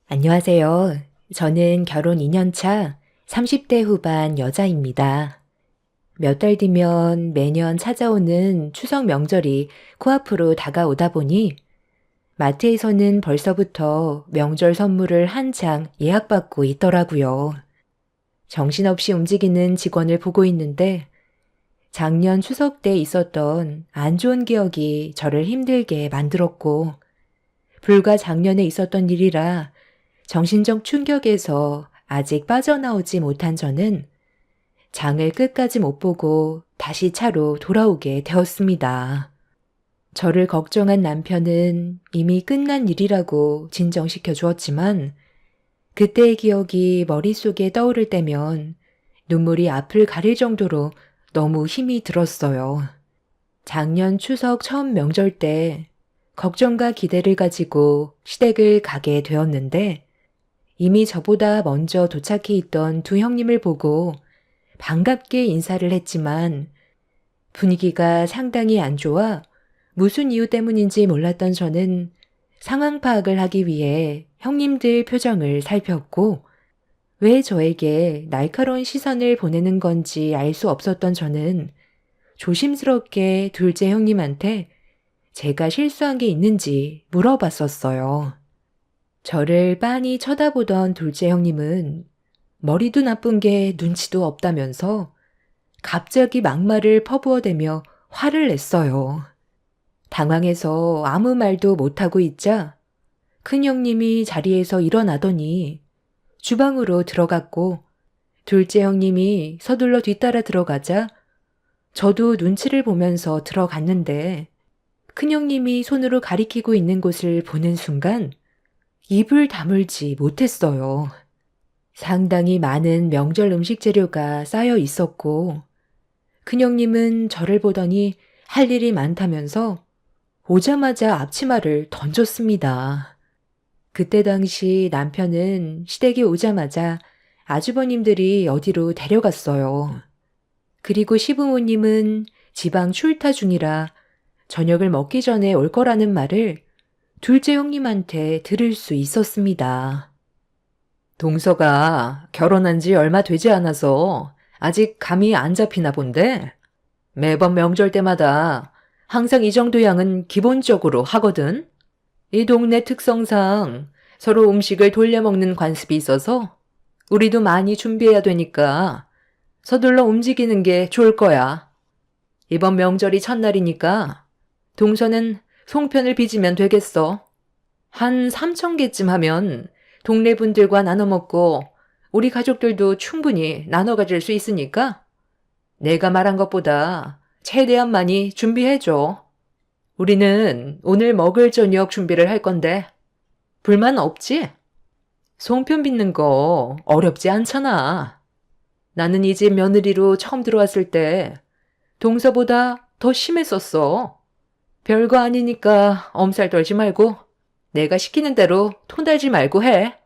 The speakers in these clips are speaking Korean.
안녕하세요. 저는 결혼 2년 차 30대 후반 여자입니다. 몇 달 뒤면 매년 찾아오는 추석 명절이 코앞으로 다가오다 보니 마트에서는 벌써부터 명절 선물을 한창 예약받고 있더라고요. 정신없이 움직이는 직원을 보고 있는데 작년 추석 때 있었던 안 좋은 기억이 저를 힘들게 만들었고 불과 작년에 있었던 일이라 정신적 충격에서 아직 빠져나오지 못한 저는 장을 끝까지 못 보고 다시 차로 돌아오게 되었습니다. 저를 걱정한 남편은 이미 끝난 일이라고 진정시켜 주었지만 그때의 기억이 머릿속에 떠오를 때면 눈물이 앞을 가릴 정도로 너무 힘이 들었어요. 작년 추석 처음 명절 때 걱정과 기대를 가지고 시댁을 가게 되었는데 이미 저보다 먼저 도착해 있던 두 형님을 보고 반갑게 인사를 했지만 분위기가 상당히 안 좋아 무슨 이유 때문인지 몰랐던 저는 상황 파악을 하기 위해 형님들 표정을 살폈고 왜 저에게 날카로운 시선을 보내는 건지 알 수 없었던 저는 조심스럽게 둘째 형님한테 제가 실수한 게 있는지 물어봤었어요. 저를 빤히 쳐다보던 둘째 형님은 머리도 나쁜 게 눈치도 없다면서 갑자기 막말을 퍼부어대며 화를 냈어요. 당황해서 아무 말도 못하고 있자 큰 형님이 자리에서 일어나더니 주방으로 들어갔고 둘째 형님이 서둘러 뒤따라 들어가자 저도 눈치를 보면서 들어갔는데 큰 형님이 손으로 가리키고 있는 곳을 보는 순간 입을 다물지 못했어요. 상당히 많은 명절 음식 재료가 쌓여 있었고 큰형님은 저를 보더니 할 일이 많다면서 오자마자 앞치마를 던졌습니다. 그때 당시 남편은 시댁에 오자마자 아주버님들이 어디로 데려갔어요. 그리고 시부모님은 지방 출타 중이라 저녁을 먹기 전에 올 거라는 말을 둘째 형님한테 들을 수 있었습니다. 동서가 결혼한 지 얼마 되지 않아서 아직 감이 안 잡히나 본데 매번 명절 때마다 항상 이 정도 양은 기본적으로 하거든. 이 동네 특성상 서로 음식을 돌려 먹는 관습이 있어서 우리도 많이 준비해야 되니까 서둘러 움직이는 게 좋을 거야. 이번 명절이 첫날이니까 동서는 송편을 빚으면 되겠어. 한 3,000개쯤 하면 동네 분들과 나눠 먹고 우리 가족들도 충분히 나눠 가질 수 있으니까 내가 말한 것보다 최대한 많이 준비해줘. 우리는 오늘 먹을 저녁 준비를 할 건데 불만 없지? 송편 빚는 거 어렵지 않잖아. 나는 이 집 며느리로 처음 들어왔을 때 동서보다 더 심했었어. 별거 아니니까 엄살 떨지 말고 내가 시키는 대로 톤 달지 말고 해.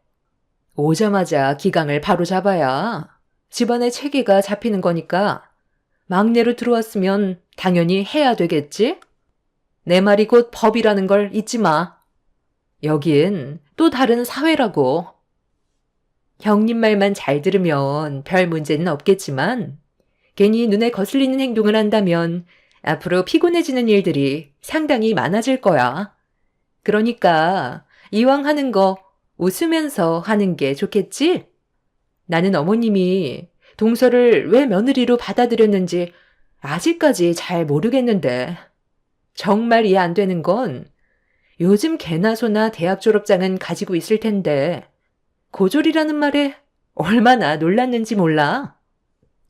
오자마자 기강을 바로 잡아야 집안의 체계가 잡히는 거니까 막내로 들어왔으면 당연히 해야 되겠지? 내 말이 곧 법이라는 걸 잊지 마. 여긴 또 다른 사회라고. 형님 말만 잘 들으면 별 문제는 없겠지만 괜히 눈에 거슬리는 행동을 한다면 앞으로 피곤해지는 일들이 상당히 많아질 거야. 그러니까 이왕 하는 거 웃으면서 하는 게 좋겠지? 나는 어머님이 동서를 왜 며느리로 받아들였는지 아직까지 잘 모르겠는데 정말 이해 안 되는 건 요즘 개나 소나 대학 졸업장은 가지고 있을 텐데 고졸이라는 말에 얼마나 놀랐는지 몰라.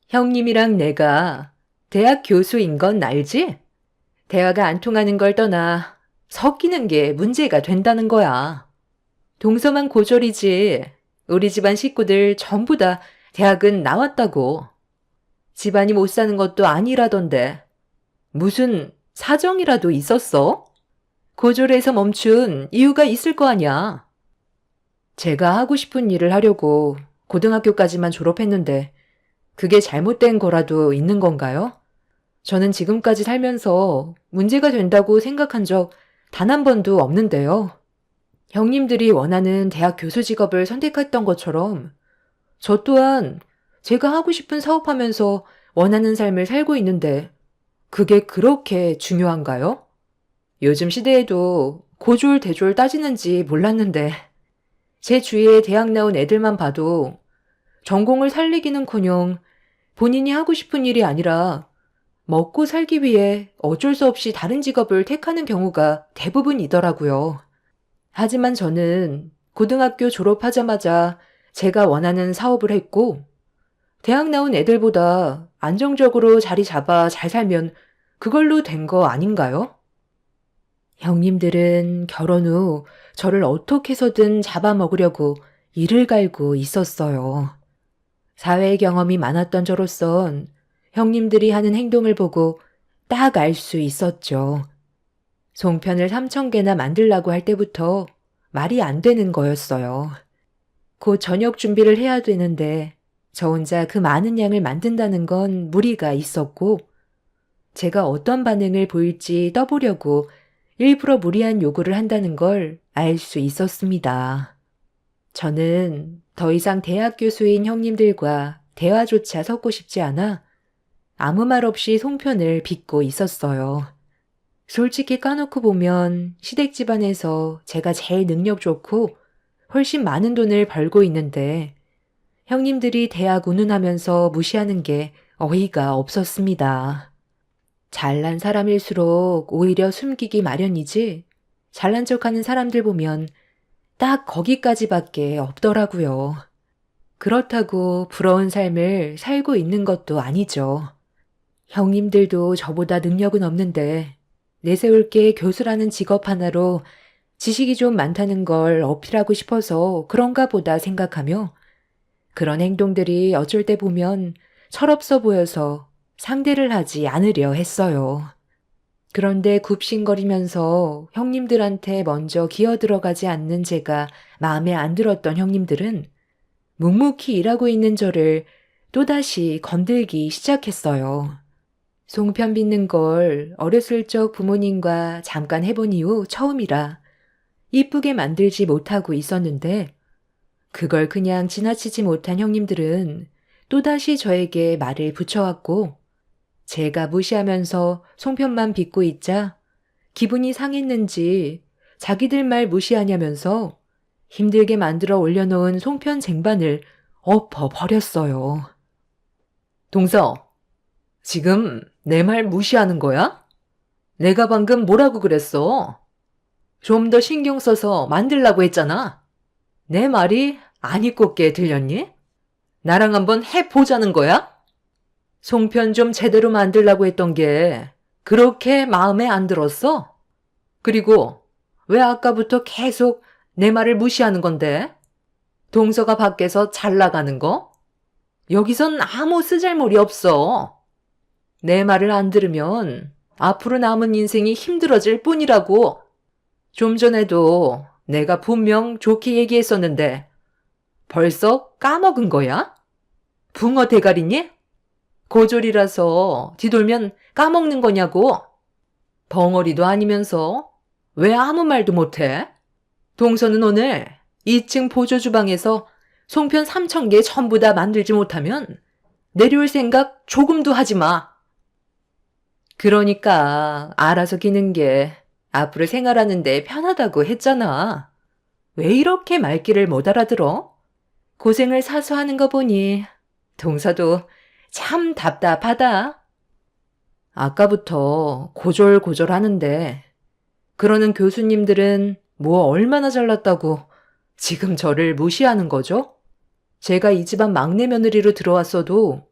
형님이랑 내가 대학 교수인 건 알지? 대화가 안 통하는 걸 떠나 섞이는 게 문제가 된다는 거야. 동서만 고졸이지 우리 집안 식구들 전부 다 대학은 나왔다고. 집안이 못 사는 것도 아니라던데 무슨 사정이라도 있었어? 고졸에서 멈춘 이유가 있을 거 아니야. 제가 하고 싶은 일을 하려고 고등학교까지만 졸업했는데 그게 잘못된 거라도 있는 건가요? 저는 지금까지 살면서 문제가 된다고 생각한 적 단 한 번도 없는데요. 형님들이 원하는 대학 교수 직업을 선택했던 것처럼 저 또한 제가 하고 싶은 사업하면서 원하는 삶을 살고 있는데 그게 그렇게 중요한가요? 요즘 시대에도 고졸, 대졸 따지는지 몰랐는데 제 주위에 대학 나온 애들만 봐도 전공을 살리기는커녕 본인이 하고 싶은 일이 아니라 먹고 살기 위해 어쩔 수 없이 다른 직업을 택하는 경우가 대부분이더라고요. 하지만 저는 고등학교 졸업하자마자 제가 원하는 사업을 했고, 대학 나온 애들보다 안정적으로 자리 잡아 잘 살면 그걸로 된 거 아닌가요? 형님들은 결혼 후 저를 어떻게 해서든 잡아먹으려고 이를 갈고 있었어요. 사회 경험이 많았던 저로선 형님들이 하는 행동을 보고 딱 알 수 있었죠. 송편을 3,000개나 만들라고 할 때부터 말이 안 되는 거였어요. 곧 저녁 준비를 해야 되는데 저 혼자 그 많은 양을 만든다는 건 무리가 있었고 제가 어떤 반응을 보일지 떠보려고 일부러 무리한 요구를 한다는 걸 알 수 있었습니다. 저는 더 이상 대학 교수인 형님들과 대화조차 섞고 싶지 않아 아무 말 없이 송편을 빚고 있었어요. 솔직히 까놓고 보면 시댁 집안에서 제가 제일 능력 좋고 훨씬 많은 돈을 벌고 있는데 형님들이 대학 운운하면서 무시하는 게 어이가 없었습니다. 잘난 사람일수록 오히려 숨기기 마련이지 잘난 척하는 사람들 보면 딱 거기까지밖에 없더라고요. 그렇다고 부러운 삶을 살고 있는 것도 아니죠. 형님들도 저보다 능력은 없는데 내세울 게 교수라는 직업 하나로 지식이 좀 많다는 걸 어필하고 싶어서 그런가 보다 생각하며 그런 행동들이 어쩔 때 보면 철없어 보여서 상대를 하지 않으려 했어요. 그런데 굽신거리면서 형님들한테 먼저 기어들어가지 않는 제가 마음에 안 들었던 형님들은 묵묵히 일하고 있는 저를 또다시 건들기 시작했어요. 송편 빚는 걸 어렸을 적 부모님과 잠깐 해본 이후 처음이라 이쁘게 만들지 못하고 있었는데 그걸 그냥 지나치지 못한 형님들은 또다시 저에게 말을 붙여왔고 제가 무시하면서 송편만 빚고 있자 기분이 상했는지 자기들 말 무시하냐면서 힘들게 만들어 올려놓은 송편 쟁반을 엎어버렸어요. 동서, 지금 내 말 무시하는 거야? 내가 방금 뭐라고 그랬어? 좀 더 신경 써서 만들라고 했잖아. 내 말이 안 이꼽게 들렸니? 나랑 한번 해보자는 거야? 송편 좀 제대로 만들라고 했던 게 그렇게 마음에 안 들었어? 그리고 왜 아까부터 계속 내 말을 무시하는 건데? 동서가 밖에서 잘 나가는 거? 여기선 아무 쓰잘모리 없어. 내 말을 안 들으면 앞으로 남은 인생이 힘들어질 뿐이라고. 좀 전에도 내가 분명 좋게 얘기했었는데 벌써 까먹은 거야? 붕어 대가리니? 고졸이라서 뒤돌면 까먹는 거냐고. 벙어리도 아니면서 왜 아무 말도 못해? 동서는 오늘 2층 보조주방에서 송편 3,000개 전부 다 만들지 못하면 내려올 생각 조금도 하지 마. 그러니까 알아서 기는 게 앞으로 생활하는데 편하다고 했잖아. 왜 이렇게 말귀를 못 알아들어? 고생을 사서 하는 거 보니 동서도 참 답답하다. 아까부터 고졸고졸 하는데 그러는 교수님들은 뭐 얼마나 잘났다고 지금 저를 무시하는 거죠? 제가 이 집안 막내 며느리로 들어왔어도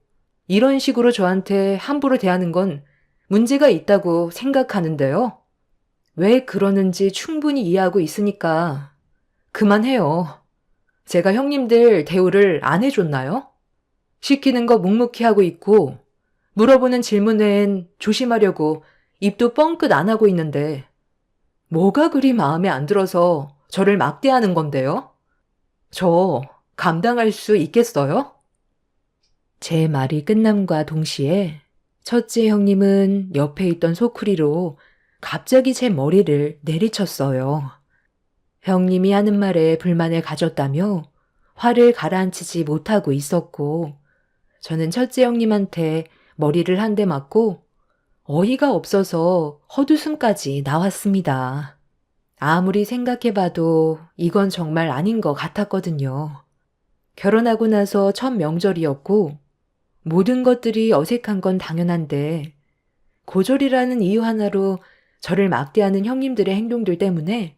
이런 식으로 저한테 함부로 대하는 건 문제가 있다고 생각하는데요. 왜 그러는지 충분히 이해하고 있으니까 그만해요. 제가 형님들 대우를 안 해줬나요? 시키는 거 묵묵히 하고 있고 물어보는 질문엔 조심하려고 입도 뻥끗 안 하고 있는데 뭐가 그리 마음에 안 들어서 저를 막대하는 건데요? 저 감당할 수 있겠어요? 제 말이 끝남과 동시에 첫째 형님은 옆에 있던 소쿠리로 갑자기 제 머리를 내리쳤어요. 형님이 하는 말에 불만을 가졌다며 화를 가라앉히지 못하고 있었고, 저는 첫째 형님한테 머리를 한 대 맞고 어이가 없어서 헛웃음까지 나왔습니다. 아무리 생각해봐도 이건 정말 아닌 것 같았거든요. 결혼하고 나서 첫 명절이었고 모든 것들이 어색한 건 당연한데 고졸이라는 이유 하나로 저를 막대하는 형님들의 행동들 때문에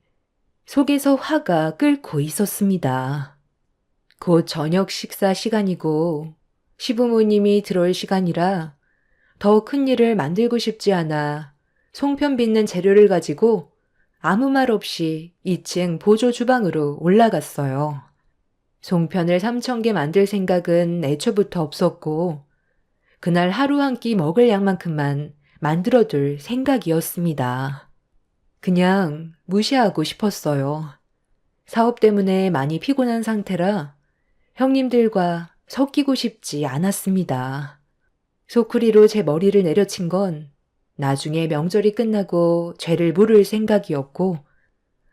속에서 화가 끓고 있었습니다. 곧 저녁 식사 시간이고 시부모님이 들어올 시간이라 더 큰 일을 만들고 싶지 않아 송편 빚는 재료를 가지고 아무 말 없이 2층 보조 주방으로 올라갔어요. 송편을 3,000개 만들 생각은 애초부터 없었고 그날 하루 한 끼 먹을 양만큼만 만들어둘 생각이었습니다. 그냥 무시하고 싶었어요. 사업 때문에 많이 피곤한 상태라 형님들과 섞이고 싶지 않았습니다. 소쿠리로 제 머리를 내려친 건 나중에 명절이 끝나고 죄를 물을 생각이었고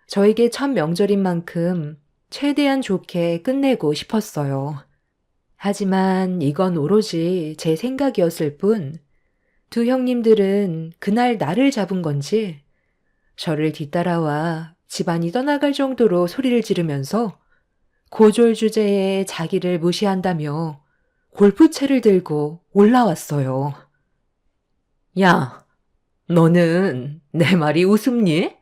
저에게 첫 명절인 만큼 최대한 좋게 끝내고 싶었어요. 하지만 이건 오로지 제 생각이었을 뿐 두 형님들은 그날 나를 잡은 건지 저를 뒤따라와 집안이 떠나갈 정도로 소리를 지르면서 고졸 주제에 자기를 무시한다며 골프채를 들고 올라왔어요. 야, 너는 내 말이 우습니?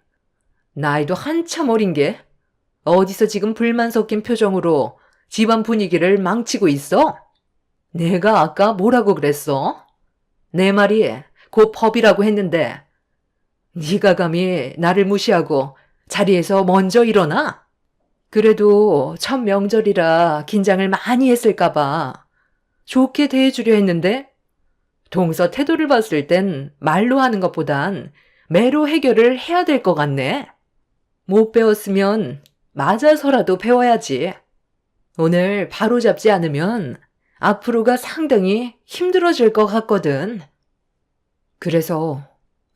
나이도 한참 어린 게 어디서 지금 불만 섞인 표정으로 집안 분위기를 망치고 있어? 내가 아까 뭐라고 그랬어? 내 말이 곧 법이라고 했는데 네가 감히 나를 무시하고 자리에서 먼저 일어나? 그래도 첫 명절이라 긴장을 많이 했을까 봐 좋게 대해주려 했는데 동서 태도를 봤을 땐 말로 하는 것보단 매로 해결을 해야 될 것 같네. 못 배웠으면 맞아서라도 배워야지. 오늘 바로 잡지 않으면 앞으로가 상당히 힘들어질 것 같거든. 그래서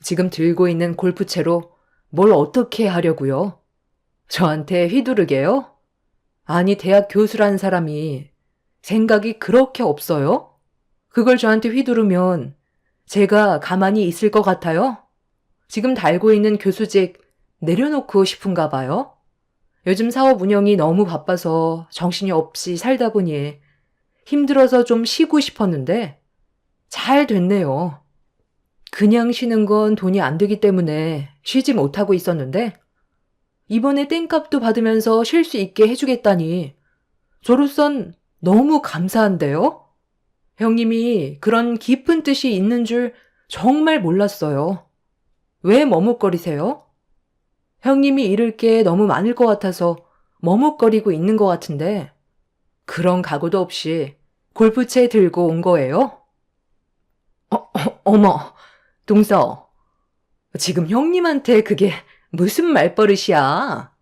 지금 들고 있는 골프채로 뭘 어떻게 하려고요? 저한테 휘두르게요? 아니, 대학 교수라는 사람이 생각이 그렇게 없어요? 그걸 저한테 휘두르면 제가 가만히 있을 것 같아요? 지금 달고 있는 교수직 내려놓고 싶은가 봐요? 요즘 사업 운영이 너무 바빠서 정신이 없이 살다 보니 힘들어서 좀 쉬고 싶었는데 잘 됐네요. 그냥 쉬는 건 돈이 안 되기 때문에 쉬지 못하고 있었는데 이번에 땡값도 받으면서 쉴 수 있게 해주겠다니 저로선 너무 감사한데요? 형님이 그런 깊은 뜻이 있는 줄 정말 몰랐어요. 왜 머뭇거리세요? 형님이 잃을 게 너무 많을 것 같아서 머뭇거리고 있는 것 같은데 그런 각오도 없이 골프채 들고 온 거예요? 어머, 동서. 지금 형님한테 그게 무슨 말버릇이야?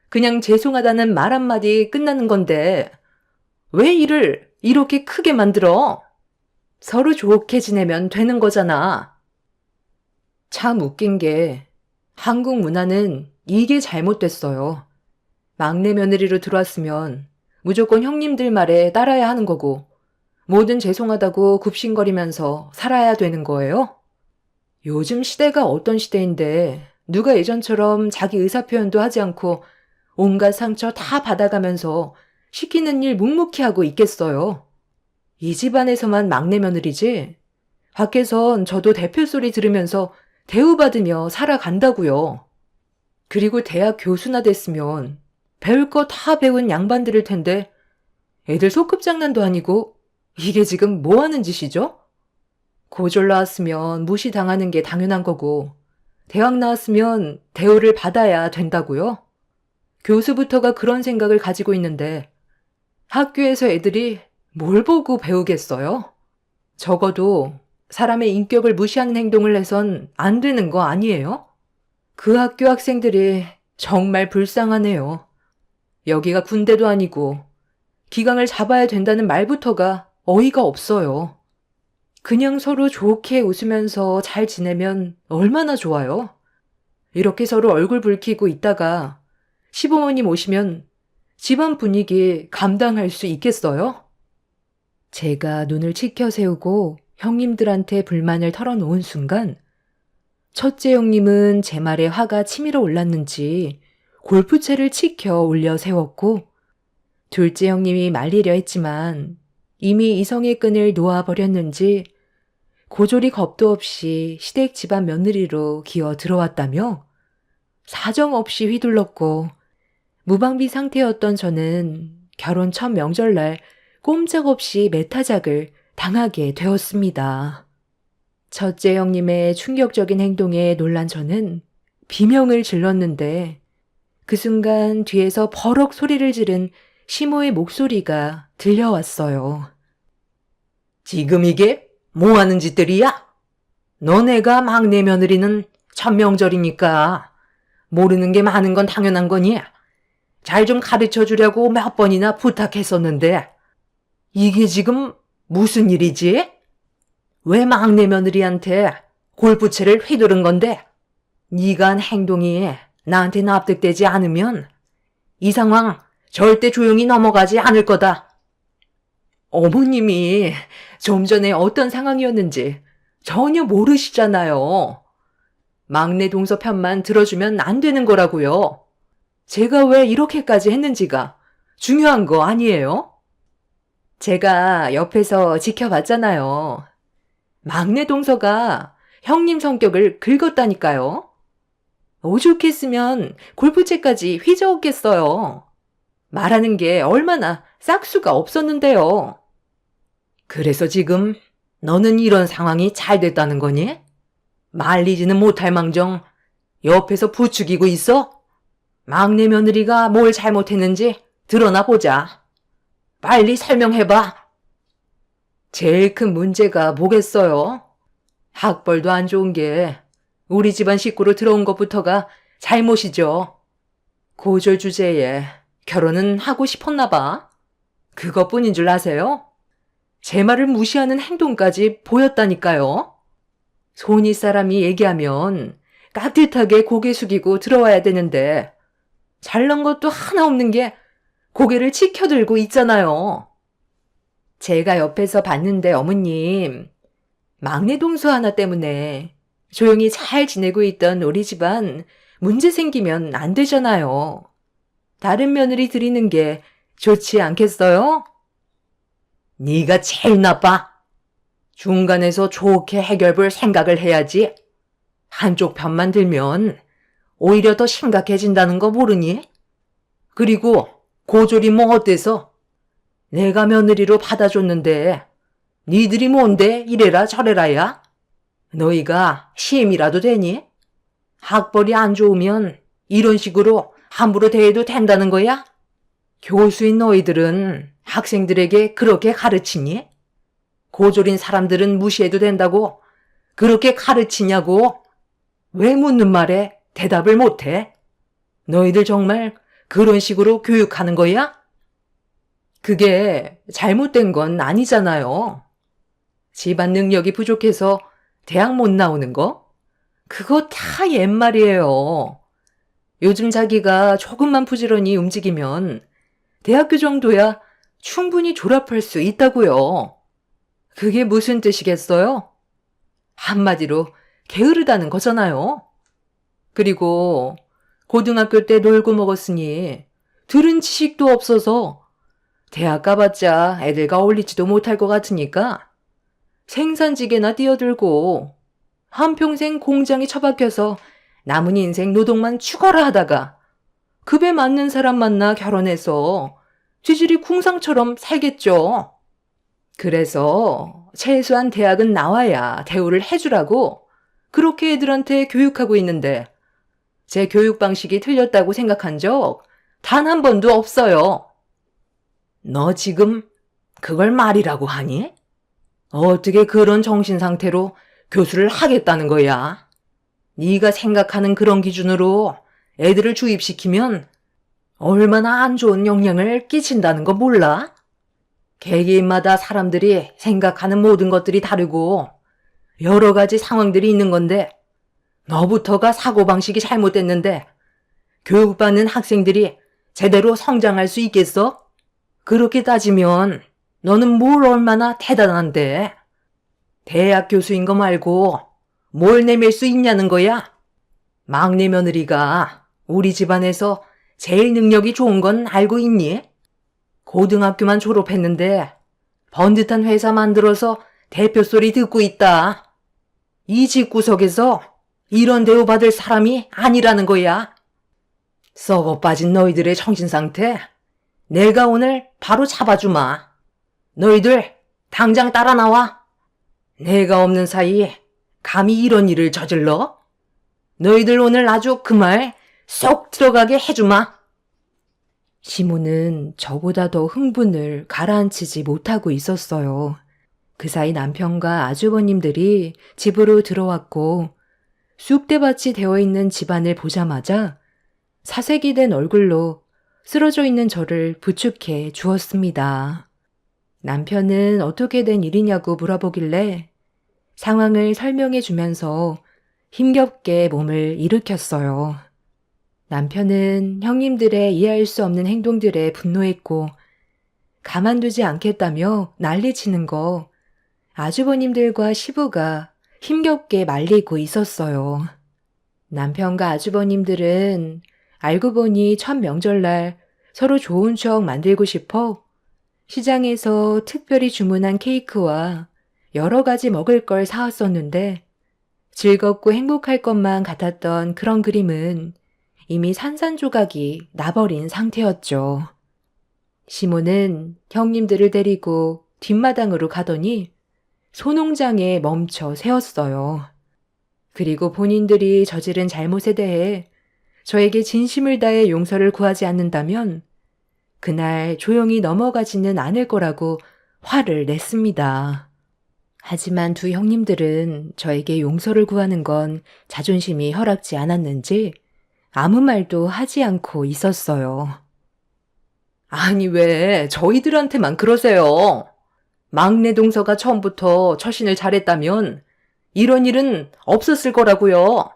그냥 죄송하다는 말 한마디 끝나는 건데 왜 일을 이렇게 크게 만들어? 서로 좋게 지내면 되는 거잖아. 참 웃긴 게 한국 문화는 이게 잘못됐어요. 막내 며느리로 들어왔으면 무조건 형님들 말에 따라야 하는 거고 뭐든 죄송하다고 굽신거리면서 살아야 되는 거예요? 요즘 시대가 어떤 시대인데 누가 예전처럼 자기 의사표현도 하지 않고 온갖 상처 다 받아가면서 시키는 일 묵묵히 하고 있겠어요. 이 집안에서만 막내 며느리지 밖에선 저도 대표 소리 들으면서 대우받으며 살아간다고요. 그리고 대학 교수나 됐으면 배울 거 다 배운 양반들일 텐데 애들 소꿉장난도 아니고 이게 지금 뭐 하는 짓이죠? 고졸 나왔으면 무시당하는 게 당연한 거고 대학 나왔으면 대우를 받아야 된다고요? 교수부터가 그런 생각을 가지고 있는데 학교에서 애들이 뭘 보고 배우겠어요? 적어도 사람의 인격을 무시하는 행동을 해선 안 되는 거 아니에요? 그 학교 학생들이 정말 불쌍하네요. 여기가 군대도 아니고 기강을 잡아야 된다는 말부터가 어이가 없어요. 그냥 서로 좋게 웃으면서 잘 지내면 얼마나 좋아요? 이렇게 서로 얼굴 붉히고 있다가 시부모님 오시면 집안 분위기 감당할 수 있겠어요? 제가 눈을 치켜 세우고 형님들한테 불만을 털어놓은 순간 첫째 형님은 제 말에 화가 치밀어 올랐는지 골프채를 치켜 올려 세웠고, 둘째 형님이 말리려 했지만 이미 이성의 끈을 놓아버렸는지 고조리 겁도 없이 시댁 집안 며느리로 기어 들어왔다며 사정없이 휘둘렀고, 무방비 상태였던 저는 결혼 첫 명절날 꼼짝없이 매타작을 당하게 되었습니다. 첫째 형님의 충격적인 행동에 놀란 저는 비명을 질렀는데, 그 순간 뒤에서 버럭 소리를 지른 시모의 목소리가 들려왔어요. 지금 이게 뭐하는 짓들이야? 너네가 막내 며느리는 첫 명절이니까 모르는 게 많은 건 당연한 거니? 잘 좀 가르쳐 주려고 몇 번이나 부탁했었는데 이게 지금 무슨 일이지? 왜 막내 며느리한테 골프채를 휘두른 건데? 네가 한 행동이 나한테 납득되지 않으면 이 상황 절대 조용히 넘어가지 않을 거다. 어머님이 좀 전에 어떤 상황이었는지 전혀 모르시잖아요. 막내 동서 편만 들어주면 안 되는 거라고요. 제가 왜 이렇게까지 했는지가 중요한 거 아니에요? 제가 옆에서 지켜봤잖아요. 막내 동서가 형님 성격을 긁었다니까요. 오죽했으면 골프채까지 휘저었겠어요. 말하는 게 얼마나 싹수가 없었는데요. 그래서 지금 너는 이런 상황이 잘 됐다는 거니? 말리지는 못할 망정 옆에서 부추기고 있어? 막내 며느리가 뭘 잘못했는지 드러나 보자. 빨리 설명해봐. 제일 큰 문제가 뭐겠어요? 학벌도 안 좋은 게 우리 집안 식구로 들어온 것부터가 잘못이죠. 고졸 주제에 결혼은 하고 싶었나 봐. 그것뿐인 줄 아세요? 제 말을 무시하는 행동까지 보였다니까요. 손윗 사람이 얘기하면 깍듯하게 고개 숙이고 들어와야 되는데 잘난 것도 하나 없는 게 고개를 치켜들고 있잖아요. 제가 옆에서 봤는데 어머님, 막내 동서 하나 때문에 조용히 잘 지내고 있던 우리 집안 문제 생기면 안 되잖아요. 다른 며느리 드리는 게 좋지 않겠어요? 네가 제일 나빠. 중간에서 좋게 해결 볼 생각을 해야지. 한쪽 편만 들면 오히려 더 심각해진다는 거 모르니? 그리고 고졸이 뭐 어때서? 내가 며느리로 받아줬는데 니들이 뭔데 이래라 저래라야? 너희가 시임이라도 되니? 학벌이 안 좋으면 이런 식으로 함부로 대해도 된다는 거야? 교수인 너희들은 학생들에게 그렇게 가르치니? 고졸인 사람들은 무시해도 된다고 그렇게 가르치냐고? 왜 묻는 말에 대답을 못해? 너희들 정말 그런 식으로 교육하는 거야? 그게 잘못된 건 아니잖아요. 집안 능력이 부족해서 대학 못 나오는 거? 그거 다 옛말이에요. 요즘 자기가 조금만 부지런히 움직이면 대학교 정도야 충분히 졸업할 수 있다고요. 그게 무슨 뜻이겠어요? 한마디로 게으르다는 거잖아요. 그리고 고등학교 때 놀고 먹었으니 들은 지식도 없어서 대학 가봤자 애들과 어울리지도 못할 것 같으니까 생산직에나 뛰어들고 한평생 공장에 처박혀서 남은 인생 노동만 죽어라 하다가 급에 맞는 사람 만나 결혼해서 쥐질이 궁상처럼 살겠죠. 그래서 최소한 대학은 나와야 대우를 해주라고 그렇게 애들한테 교육하고 있는데 제 교육 방식이 틀렸다고 생각한 적 단 한 번도 없어요. 너 지금 그걸 말이라고 하니? 어떻게 그런 정신 상태로 교수를 하겠다는 거야? 네가 생각하는 그런 기준으로 애들을 주입시키면 얼마나 안 좋은 영향을 끼친다는 거 몰라? 개개인마다 사람들이 생각하는 모든 것들이 다르고 여러 가지 상황들이 있는 건데 너부터가 사고방식이 잘못됐는데 교육받는 학생들이 제대로 성장할 수 있겠어? 그렇게 따지면 너는 뭘 얼마나 대단한데? 대학 교수인 거 말고 뭘 내밀 수 있냐는 거야? 막내 며느리가 우리 집안에서 제일 능력이 좋은 건 알고 있니? 고등학교만 졸업했는데 번듯한 회사 만들어서 대표 소리 듣고 있다. 이 집구석에서 이런 대우받을 사람이 아니라는 거야. 썩어 빠진 너희들의 정신상태 내가 오늘 바로 잡아주마. 너희들 당장 따라 나와. 내가 없는 사이 감히 이런 일을 저질러? 너희들 오늘 아주 그 말 쏙 들어가게 해주마. 시모는 저보다 더 흥분을 가라앉히지 못하고 있었어요. 그 사이 남편과 아주버님들이 집으로 들어왔고 쑥대밭이 되어 있는 집안을 보자마자 사색이 된 얼굴로 쓰러져 있는 저를 부축해 주었습니다. 남편은 어떻게 된 일이냐고 물어보길래 상황을 설명해 주면서 힘겹게 몸을 일으켰어요. 남편은 형님들의 이해할 수 없는 행동들에 분노했고 가만두지 않겠다며 난리치는 거 아주버님들과 시부가 힘겹게 말리고 있었어요. 남편과 아주버님들은 알고 보니 첫 명절날 서로 좋은 추억 만들고 싶어 시장에서 특별히 주문한 케이크와 여러 가지 먹을 걸 사왔었는데 즐겁고 행복할 것만 같았던 그런 그림은 이미 산산조각이 나버린 상태였죠. 시모는 형님들을 데리고 뒷마당으로 가더니 소농장에 멈춰 세웠어요. 그리고 본인들이 저지른 잘못에 대해 저에게 진심을 다해 용서를 구하지 않는다면 그날 조용히 넘어가지는 않을 거라고 화를 냈습니다. 하지만 두 형님들은 저에게 용서를 구하는 건 자존심이 허락지 않았는지 아무 말도 하지 않고 있었어요. 아니 왜 저희들한테만 그러세요? 막내 동서가 처음부터 처신을 잘했다면 이런 일은 없었을 거라고요.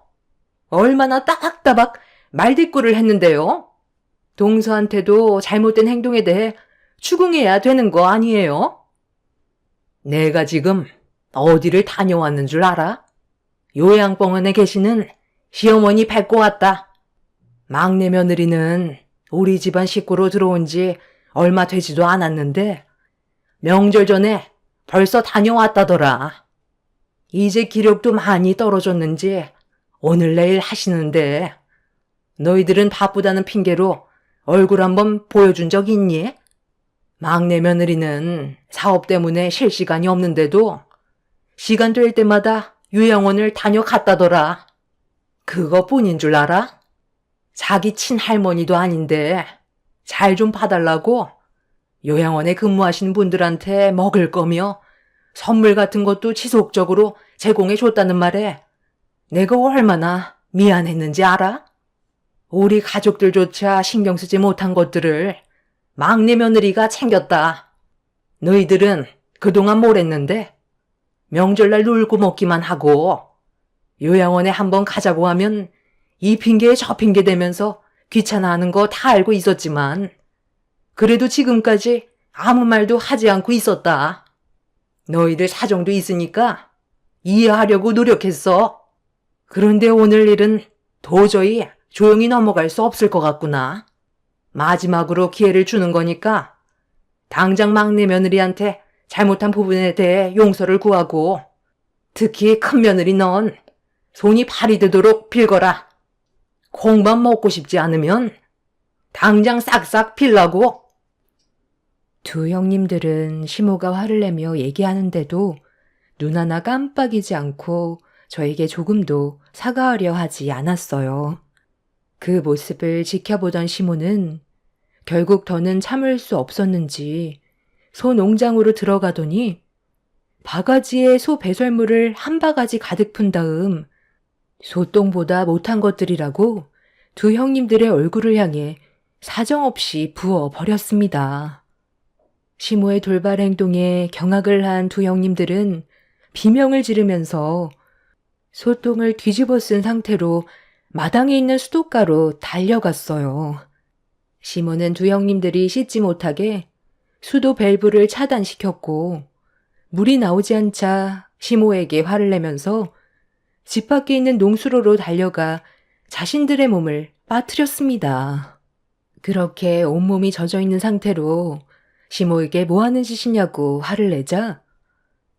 얼마나 따박따박 말대꾸를 했는데요. 동서한테도 잘못된 행동에 대해 추궁해야 되는 거 아니에요? 내가 지금 어디를 다녀왔는 줄 알아? 요양병원에 계시는 시어머니 뵙고 왔다. 막내 며느리는 우리 집안 식구로 들어온 지 얼마 되지도 않았는데 명절 전에 벌써 다녀왔다더라. 이제 기력도 많이 떨어졌는지 오늘 내일 하시는데 너희들은 바쁘다는 핑계로 얼굴 한번 보여준 적 있니? 막내 며느리는 사업 때문에 쉴 시간이 없는데도 시간 될 때마다 요양원을 다녀갔다더라. 그것뿐인 줄 알아? 자기 친할머니도 아닌데 잘 좀 봐달라고 요양원에 근무하시는 분들한테 먹을 거며 선물 같은 것도 지속적으로 제공해 줬다는 말에 내가 얼마나 미안했는지 알아? 우리 가족들조차 신경 쓰지 못한 것들을 막내 며느리가 챙겼다. 너희들은 그동안 뭘 했는데 명절날 놀고 먹기만 하고 요양원에 한번 가자고 하면 이 핑계에 저 핑계 대면서 귀찮아하는 거 다 알고 있었지만 그래도 지금까지 아무 말도 하지 않고 있었다. 너희들 사정도 있으니까 이해하려고 노력했어. 그런데 오늘 일은 도저히 조용히 넘어갈 수 없을 것 같구나. 마지막으로 기회를 주는 거니까 당장 막내 며느리한테 잘못한 부분에 대해 용서를 구하고 특히 큰 며느리 넌 손이 발이 되도록 빌거라. 콩밥 먹고 싶지 않으면 당장 싹싹 빌라고. 두 형님들은 시모가 화를 내며 얘기하는데도 눈 하나 깜빡이지 않고 저에게 조금도 사과하려 하지 않았어요. 그 모습을 지켜보던 시모는 결국 더는 참을 수 없었는지 소 농장으로 들어가더니 바가지에 소 배설물을 한 바가지 가득 푼 다음 소똥보다 못한 것들이라고 두 형님들의 얼굴을 향해 사정없이 부어버렸습니다. 시모의 돌발 행동에 경악을 한 두 형님들은 비명을 지르면서 소똥을 뒤집어 쓴 상태로 마당에 있는 수도가로 달려갔어요. 시모는 두 형님들이 씻지 못하게 수도 밸브를 차단시켰고 물이 나오지 않자 시모에게 화를 내면서 집 밖에 있는 농수로로 달려가 자신들의 몸을 빠뜨렸습니다. 그렇게 온몸이 젖어 있는 상태로 시모에게 뭐 하는 짓이냐고 화를 내자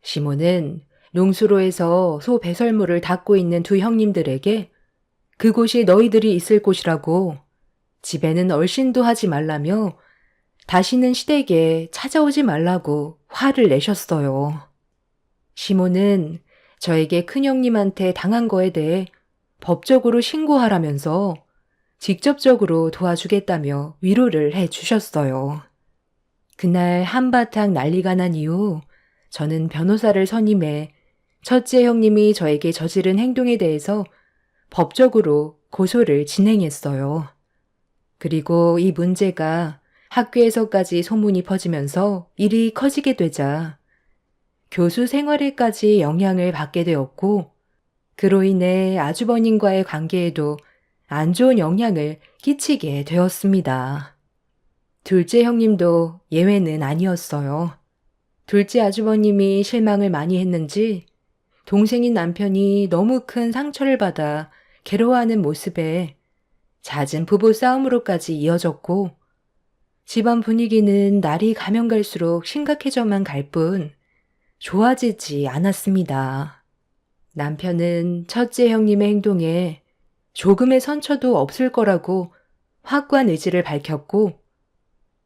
시모는 농수로에서 소 배설물을 닦고 있는 두 형님들에게 그곳이 너희들이 있을 곳이라고 집에는 얼씬도 하지 말라며 다시는 시댁에 찾아오지 말라고 화를 내셨어요. 시모는 저에게 큰형님한테 당한 거에 대해 법적으로 신고하라면서 직접적으로 도와주겠다며 위로를 해 주셨어요. 그날 한바탕 난리가 난 이후 저는 변호사를 선임해 첫째 형님이 저에게 저지른 행동에 대해서 법적으로 고소를 진행했어요. 그리고 이 문제가 학교에서까지 소문이 퍼지면서 일이 커지게 되자 교수 생활에까지 영향을 받게 되었고 그로 인해 아주버님과의 관계에도 안 좋은 영향을 끼치게 되었습니다. 둘째 형님도 예외는 아니었어요. 둘째 아주버님이 실망을 많이 했는지 동생인 남편이 너무 큰 상처를 받아 괴로워하는 모습에 잦은 부부 싸움으로까지 이어졌고 집안 분위기는 날이 가면 갈수록 심각해져만 갈 뿐 좋아지지 않았습니다. 남편은 첫째 형님의 행동에 조금의 선처도 없을 거라고 확고한 의지를 밝혔고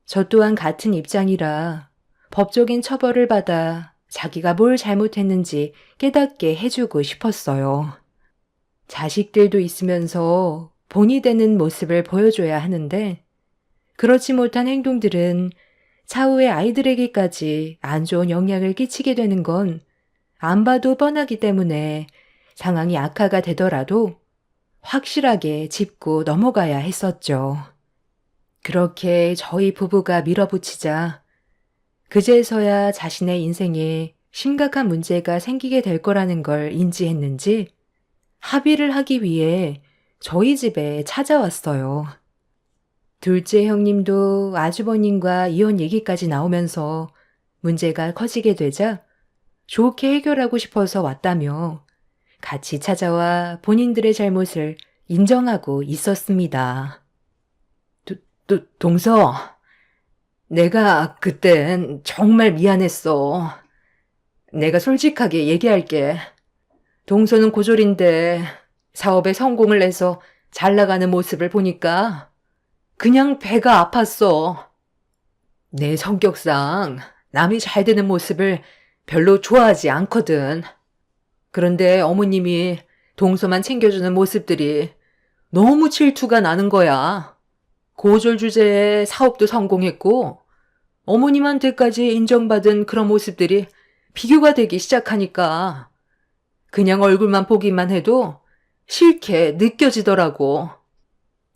저 또한 같은 입장이라 법적인 처벌을 받아 자기가 뭘 잘못했는지 깨닫게 해주고 싶었어요. 자식들도 있으면서 본이 되는 모습을 보여줘야 하는데 그렇지 못한 행동들은 차후에 아이들에게까지 안 좋은 영향을 끼치게 되는 건 안 봐도 뻔하기 때문에 상황이 악화가 되더라도 확실하게 짚고 넘어가야 했었죠. 그렇게 저희 부부가 밀어붙이자 그제서야 자신의 인생에 심각한 문제가 생기게 될 거라는 걸 인지했는지 합의를 하기 위해 저희 집에 찾아왔어요. 둘째 형님도 아주버님과 이혼 얘기까지 나오면서 문제가 커지게 되자 좋게 해결하고 싶어서 왔다며 같이 찾아와 본인들의 잘못을 인정하고 있었습니다. 동서, 내가 그땐 정말 미안했어. 내가 솔직하게 얘기할게. 동서는 고졸인데 사업에 성공을 내서 잘 나가는 모습을 보니까 그냥 배가 아팠어. 내 성격상 남이 잘 되는 모습을 별로 좋아하지 않거든. 그런데 어머님이 동서만 챙겨주는 모습들이 너무 질투가 나는 거야. 고졸 주제에 사업도 성공했고 어머님한테까지 인정받은 그런 모습들이 비교가 되기 시작하니까 그냥 얼굴만 보기만 해도 싫게 느껴지더라고.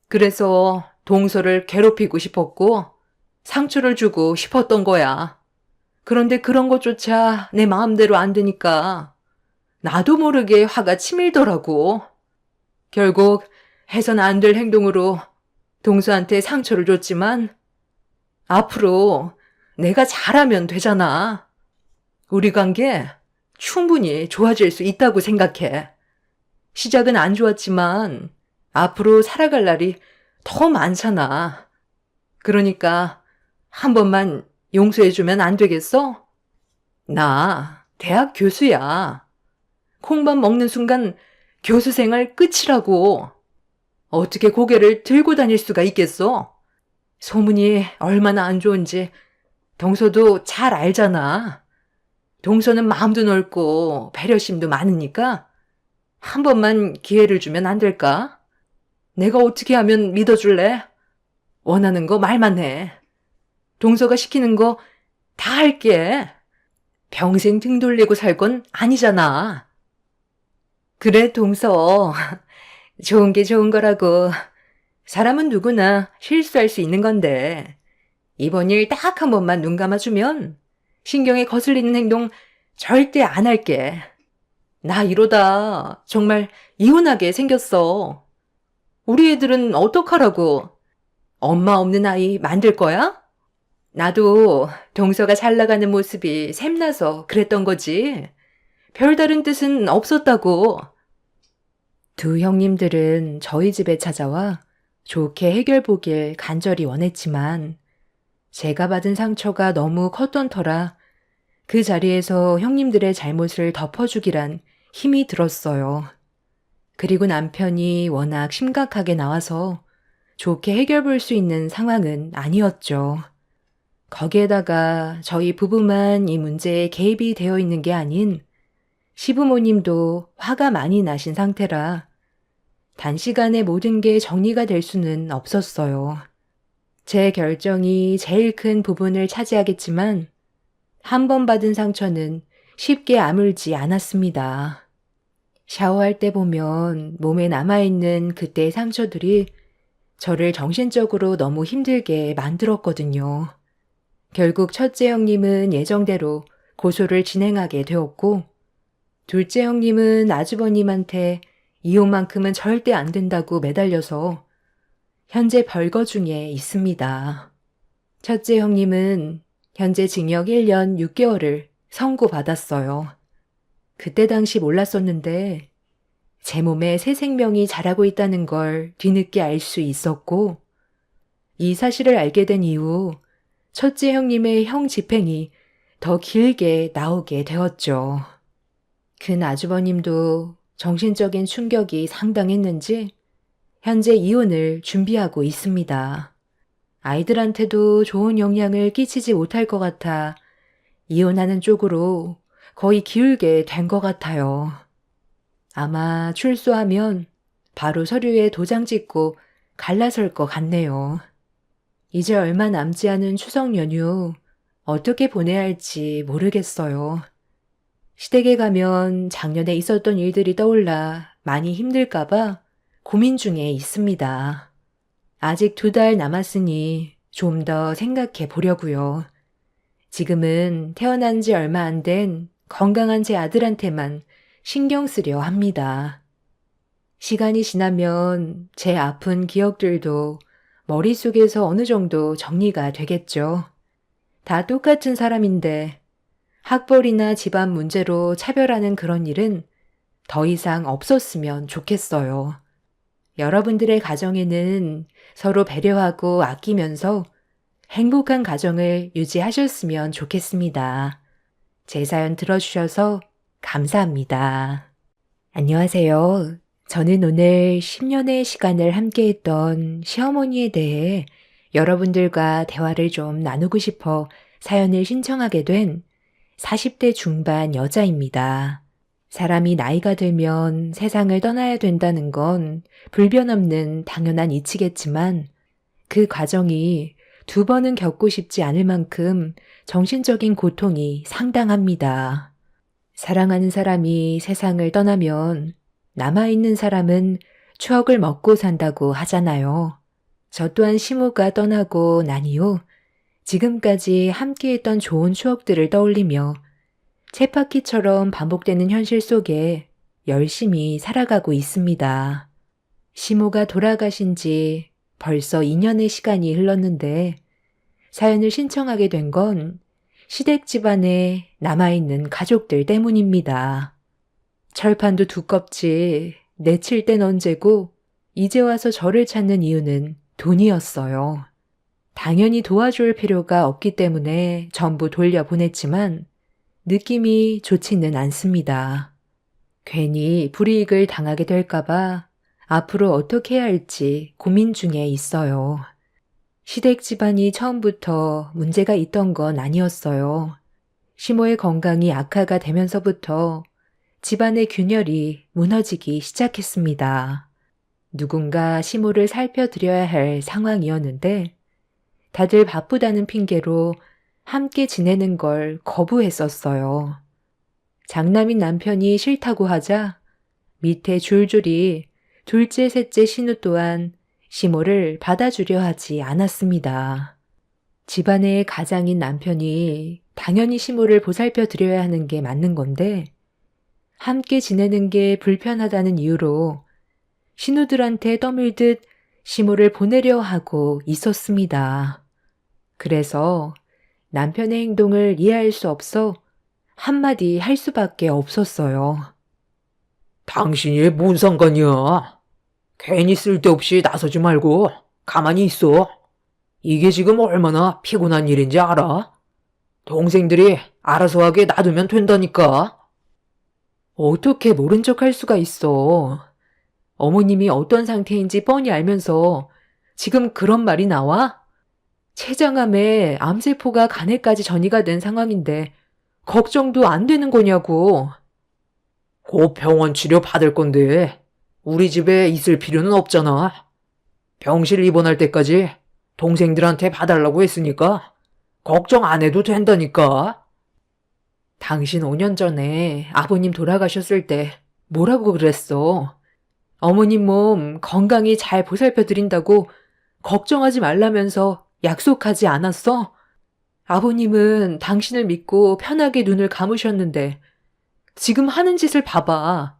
그래서 동서를 괴롭히고 싶었고 상처를 주고 싶었던 거야. 그런데 그런 것조차 내 마음대로 안 되니까 나도 모르게 화가 치밀더라고. 결국 해선 안 될 행동으로 동서한테 상처를 줬지만 앞으로 내가 잘하면 되잖아. 우리 관계 충분히 좋아질 수 있다고 생각해. 시작은 안 좋았지만 앞으로 살아갈 날이 더 많잖아. 그러니까 한 번만 용서해주면 안 되겠어? 나 대학 교수야. 콩밥 먹는 순간 교수 생활 끝이라고. 어떻게 고개를 들고 다닐 수가 있겠어? 소문이 얼마나 안 좋은지 동서도 잘 알잖아. 동서는 마음도 넓고 배려심도 많으니까 한 번만 기회를 주면 안 될까? 내가 어떻게 하면 믿어줄래? 원하는 거 말만 해. 동서가 시키는 거 다 할게. 평생 등 돌리고 살 건 아니잖아. 그래, 동서. 좋은 게 좋은 거라고. 사람은 누구나 실수할 수 있는 건데 이번 일 딱 한 번만 눈 감아주면 신경에 거슬리는 행동 절대 안 할게. 나 이러다 정말 이혼하게 생겼어. 우리 애들은 어떡하라고? 엄마 없는 아이 만들 거야? 나도 동서가 잘 나가는 모습이 샘나서 그랬던 거지. 별다른 뜻은 없었다고. 두 형님들은 저희 집에 찾아와 좋게 해결보길 간절히 원했지만 제가 받은 상처가 너무 컸던 터라 그 자리에서 형님들의 잘못을 덮어주기란 힘이 들었어요. 그리고 남편이 워낙 심각하게 나와서 좋게 해결 볼 수 있는 상황은 아니었죠. 거기에다가 저희 부부만 이 문제에 개입이 되어 있는 게 아닌 시부모님도 화가 많이 나신 상태라 단시간에 모든 게 정리가 될 수는 없었어요. 제 결정이 제일 큰 부분을 차지하겠지만 한 번 받은 상처는 쉽게 아물지 않았습니다. 샤워할 때 보면 몸에 남아있는 그때의 상처들이 저를 정신적으로 너무 힘들게 만들었거든요. 결국 첫째 형님은 예정대로 고소를 진행하게 되었고 둘째 형님은 아주버님한테 이혼만큼은 절대 안 된다고 매달려서 현재 벌거 중에 있습니다. 첫째 형님은 현재 징역 1년 6개월을 선고받았어요. 그때 당시 몰랐었는데 제 몸에 새 생명이 자라고 있다는 걸 뒤늦게 알 수 있었고 이 사실을 알게 된 이후 첫째 형님의 형 집행이 더 길게 나오게 되었죠. 큰 아주버님도 정신적인 충격이 상당했는지 현재 이혼을 준비하고 있습니다. 아이들한테도 좋은 영향을 끼치지 못할 것 같아 이혼하는 쪽으로 거의 기울게 된 것 같아요. 아마 출소하면 바로 서류에 도장 찍고 갈라설 것 같네요. 이제 얼마 남지 않은 추석 연휴 어떻게 보내야 할지 모르겠어요. 시댁에 가면 작년에 있었던 일들이 떠올라 많이 힘들까봐 고민 중에 있습니다. 아직 2달 남았으니 좀 더 생각해 보려고요. 지금은 태어난 지 얼마 안 된 건강한 제 아들한테만 신경 쓰려 합니다. 시간이 지나면 제 아픈 기억들도 머릿속에서 어느 정도 정리가 되겠죠. 다 똑같은 사람인데 학벌이나 집안 문제로 차별하는 그런 일은 더 이상 없었으면 좋겠어요. 여러분들의 가정에는 서로 배려하고 아끼면서 행복한 가정을 유지하셨으면 좋겠습니다. 제 사연 들어주셔서 감사합니다. 안녕하세요. 저는 오늘 10년의 시간을 함께했던 시어머니에 대해 여러분들과 대화를 좀 나누고 싶어 사연을 신청하게 된 40대 중반 여자입니다. 사람이 나이가 들면 세상을 떠나야 된다는 건 불변 없는 당연한 이치겠지만 그 과정이 2번은 겪고 싶지 않을 만큼 정신적인 고통이 상당합니다. 사랑하는 사람이 세상을 떠나면 남아있는 사람은 추억을 먹고 산다고 하잖아요. 저 또한 시모가 떠나고 난 이후 지금까지 함께했던 좋은 추억들을 떠올리며 쳇바퀴처럼 반복되는 현실 속에 열심히 살아가고 있습니다. 시모가 돌아가신 지 벌써 2년의 시간이 흘렀는데 사연을 신청하게 된 건 시댁 집안에 남아있는 가족들 때문입니다. 철판도 두껍지 내칠 땐 언제고 이제 와서 저를 찾는 이유는 돈이었어요. 당연히 도와줄 필요가 없기 때문에 전부 돌려보냈지만 느낌이 좋지는 않습니다. 괜히 불이익을 당하게 될까봐 앞으로 어떻게 해야 할지 고민 중에 있어요. 시댁 집안이 처음부터 문제가 있던 건 아니었어요. 시모의 건강이 악화가 되면서부터 집안의 균열이 무너지기 시작했습니다. 누군가 시모를 살펴드려야 할 상황이었는데 다들 바쁘다는 핑계로 함께 지내는 걸 거부했었어요. 장남인 남편이 싫다고 하자 밑에 줄줄이 둘째, 셋째 신우 또한 시모를 받아주려 하지 않았습니다. 집안의 가장인 남편이 당연히 시모를 보살펴 드려야 하는 게 맞는 건데 함께 지내는 게 불편하다는 이유로 신우들한테 떠밀듯 시모를 보내려 하고 있었습니다. 그래서 남편의 행동을 이해할 수 없어 한마디 할 수밖에 없었어요. 당신이 뭔 상관이야? 괜히 쓸데없이 나서지 말고 가만히 있어. 이게 지금 얼마나 피곤한 일인지 알아? 동생들이 알아서 하게 놔두면 된다니까. 어떻게 모른 척 할 수가 있어. 어머님이 어떤 상태인지 뻔히 알면서 지금 그런 말이 나와? 췌장암에 암세포가 간에까지 전이가 된 상황인데 걱정도 안 되는 거냐고. 곧 병원 치료 받을 건데 우리 집에 있을 필요는 없잖아. 병실 입원할 때까지 동생들한테 봐달라고 했으니까 걱정 안 해도 된다니까. 당신 5년 전에 아버님 돌아가셨을 때 뭐라고 그랬어? 어머님 몸 건강히 잘 보살펴 드린다고 걱정하지 말라면서 약속하지 않았어? 아버님은 당신을 믿고 편하게 눈을 감으셨는데 지금 하는 짓을 봐봐.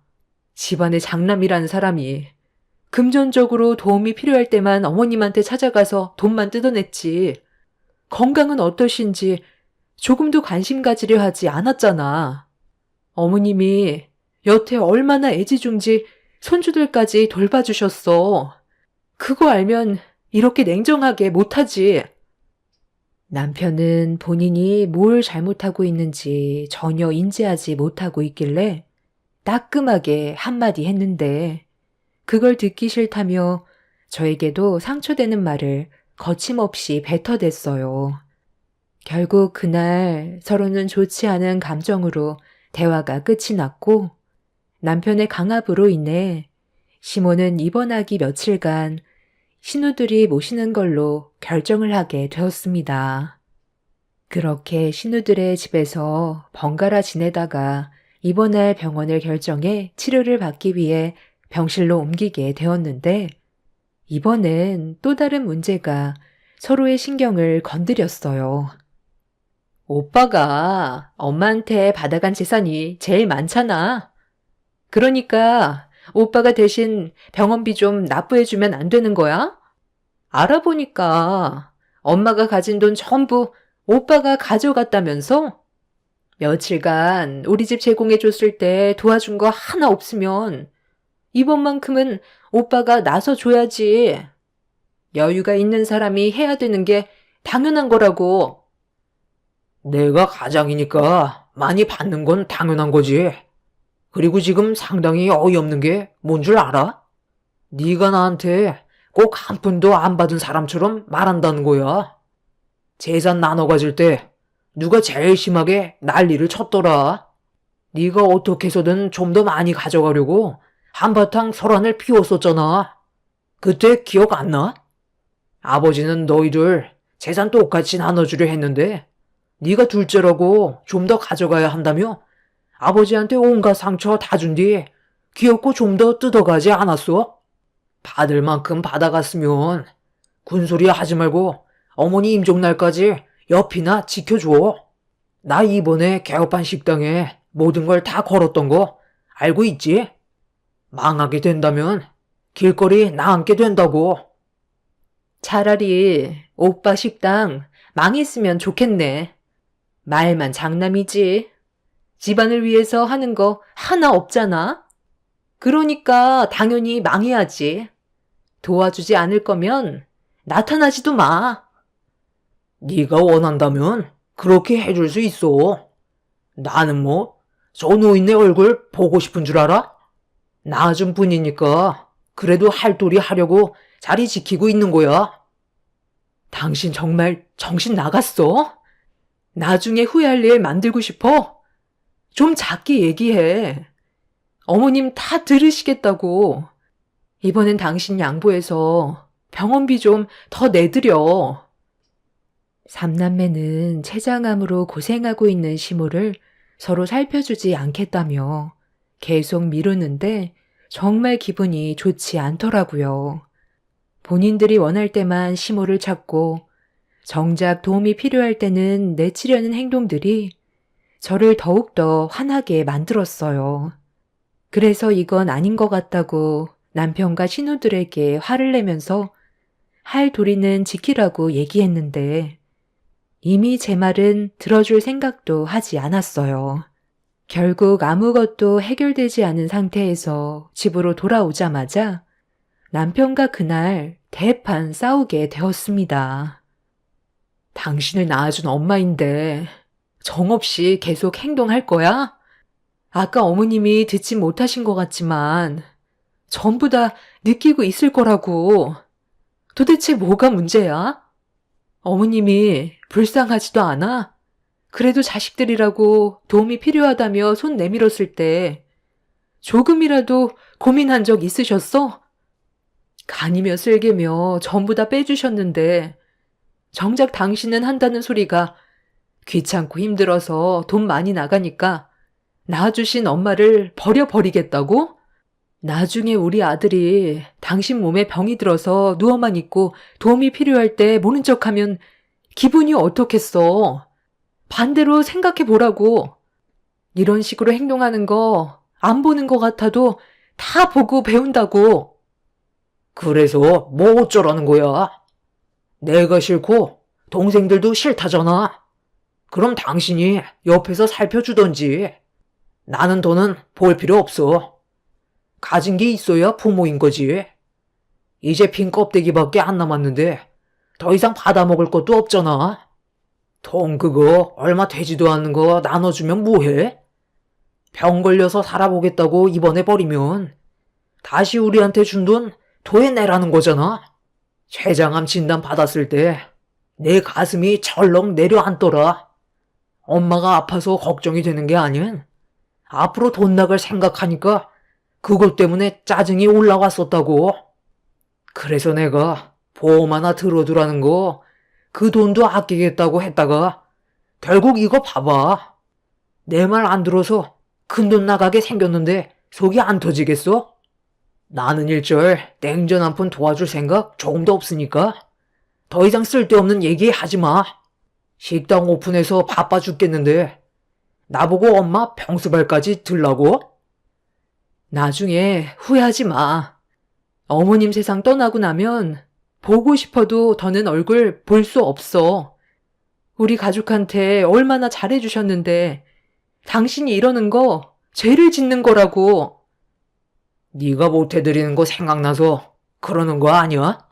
집안의 장남이라는 사람이 금전적으로 도움이 필요할 때만 어머님한테 찾아가서 돈만 뜯어냈지. 건강은 어떠신지 조금도 관심 가지려 하지 않았잖아. 어머님이 여태 얼마나 애지중지 손주들까지 돌봐주셨어. 그거 알면 이렇게 냉정하게 못하지. 남편은 본인이 뭘 잘못하고 있는지 전혀 인지하지 못하고 있길래 따끔하게 한마디 했는데 그걸 듣기 싫다며 저에게도 상처되는 말을 거침없이 뱉어댔어요. 결국 그날 서로는 좋지 않은 감정으로 대화가 끝이 났고 남편의 강압으로 인해 시모는 입원하기 며칠간 신우들이 모시는 걸로 결정을 하게 되었습니다. 그렇게 신우들의 집에서 번갈아 지내다가 입원할 병원을 결정해 치료를 받기 위해 병실로 옮기게 되었는데 이번엔 또 다른 문제가 서로의 신경을 건드렸어요. 오빠가 엄마한테 받아간 재산이 제일 많잖아. 그러니까 오빠가 대신 병원비 좀 납부해주면 안 되는 거야? 알아보니까 엄마가 가진 돈 전부 오빠가 가져갔다면서? 며칠간 우리 집 제공해줬을 때 도와준 거 하나 없으면 이번만큼은 오빠가 나서줘야지. 여유가 있는 사람이 해야 되는 게 당연한 거라고. 내가 가장이니까 많이 받는 건 당연한 거지. 그리고 지금 상당히 어이없는 게 뭔 줄 알아? 네가 나한테 꼭 한 푼도 안 받은 사람처럼 말한다는 거야. 재산 나눠 가질 때 누가 제일 심하게 난리를 쳤더라. 네가 어떻게 해서든 좀 더 많이 가져가려고 한바탕 소란을 피웠었잖아. 그때 기억 안 나? 아버지는 너희들 재산 똑같이 나눠주려 했는데 네가 둘째라고 좀 더 가져가야 한다며 아버지한테 온갖 상처 다 준 뒤에 귀엽고 좀 더 뜯어가지 않았어? 받을 만큼 받아갔으면 군소리 하지 말고 어머니 임종날까지 옆이나 지켜줘. 나 이번에 개업한 식당에 모든 걸 다 걸었던 거 알고 있지? 망하게 된다면 길거리 나앉게 된다고. 차라리 오빠 식당 망했으면 좋겠네. 말만 장남이지. 집안을 위해서 하는 거 하나 없잖아. 그러니까 당연히 망해야지. 도와주지 않을 거면 나타나지도 마. 네가 원한다면 그렇게 해줄 수 있어. 나는 뭐 저 노인네 얼굴 보고 싶은 줄 알아? 나아준 분이니까 그래도 할 도리 하려고 자리 지키고 있는 거야. 당신 정말 정신 나갔어? 나중에 후회할 일 만들고 싶어? 좀 작게 얘기해. 어머님 다 들으시겠다고. 이번엔 당신 양보해서 병원비 좀 더 내드려. 삼남매는 췌장암으로 고생하고 있는 시모를 서로 살펴주지 않겠다며 계속 미루는데 정말 기분이 좋지 않더라고요. 본인들이 원할 때만 시모를 찾고 정작 도움이 필요할 때는 내치려는 행동들이 저를 더욱더 화나게 만들었어요. 그래서 이건 아닌 것 같다고 남편과 신우들에게 화를 내면서 할 도리는 지키라고 얘기했는데 이미 제 말은 들어줄 생각도 하지 않았어요. 결국 아무것도 해결되지 않은 상태에서 집으로 돌아오자마자 남편과 그날 대판 싸우게 되었습니다. 당신을 낳아준 엄마인데 정없이 계속 행동할 거야? 아까 어머님이 듣지 못하신 것 같지만 전부 다 느끼고 있을 거라고. 도대체 뭐가 문제야? 어머님이 불쌍하지도 않아? 그래도 자식들이라고 도움이 필요하다며 손 내밀었을 때 조금이라도 고민한 적 있으셨어? 간이며 쓸개며 전부 다 빼주셨는데 정작 당신은 한다는 소리가 귀찮고 힘들어서 돈 많이 나가니까 낳아주신 엄마를 버려버리겠다고? 나중에 우리 아들이 당신 몸에 병이 들어서 누워만 있고 도움이 필요할 때 모른 척하면 기분이 어떻겠어? 반대로 생각해 보라고. 이런 식으로 행동하는 거 안 보는 것 같아도 다 보고 배운다고. 그래서 뭐 어쩌라는 거야? 내가 싫고 동생들도 싫다잖아. 그럼 당신이 옆에서 살펴주던지. 나는 더는 볼 필요 없어. 가진 게 있어야 부모인 거지. 이제 빈 껍데기밖에 안 남았는데 더 이상 받아먹을 것도 없잖아. 돈 그거 얼마 되지도 않는 거 나눠주면 뭐해? 병 걸려서 살아보겠다고 입원해 버리면 다시 우리한테 준 돈 토해내라는 거잖아. 췌장암 진단 받았을 때 내 가슴이 철렁 내려앉더라. 엄마가 아파서 걱정이 되는 게 아닌 앞으로 돈 나갈 생각하니까 그것 때문에 짜증이 올라왔었다고. 그래서 내가 보험 하나 들어두라는 거 그 돈도 아끼겠다고 했다가 결국 이거 봐봐. 내 말 안 들어서 큰돈 나가게 생겼는데 속이 안 터지겠어? 나는 일절 냉전 한 푼 도와줄 생각 조금도 없으니까 더 이상 쓸데없는 얘기 하지 마. 식당 오픈해서 바빠 죽겠는데 나보고 엄마 병수발까지 들라고? 나중에 후회하지 마. 어머님 세상 떠나고 나면 보고 싶어도 더는 얼굴 볼 수 없어. 우리 가족한테 얼마나 잘해주셨는데 당신이 이러는 거 죄를 짓는 거라고. 네가 못해드리는 거 생각나서 그러는 거 아니야?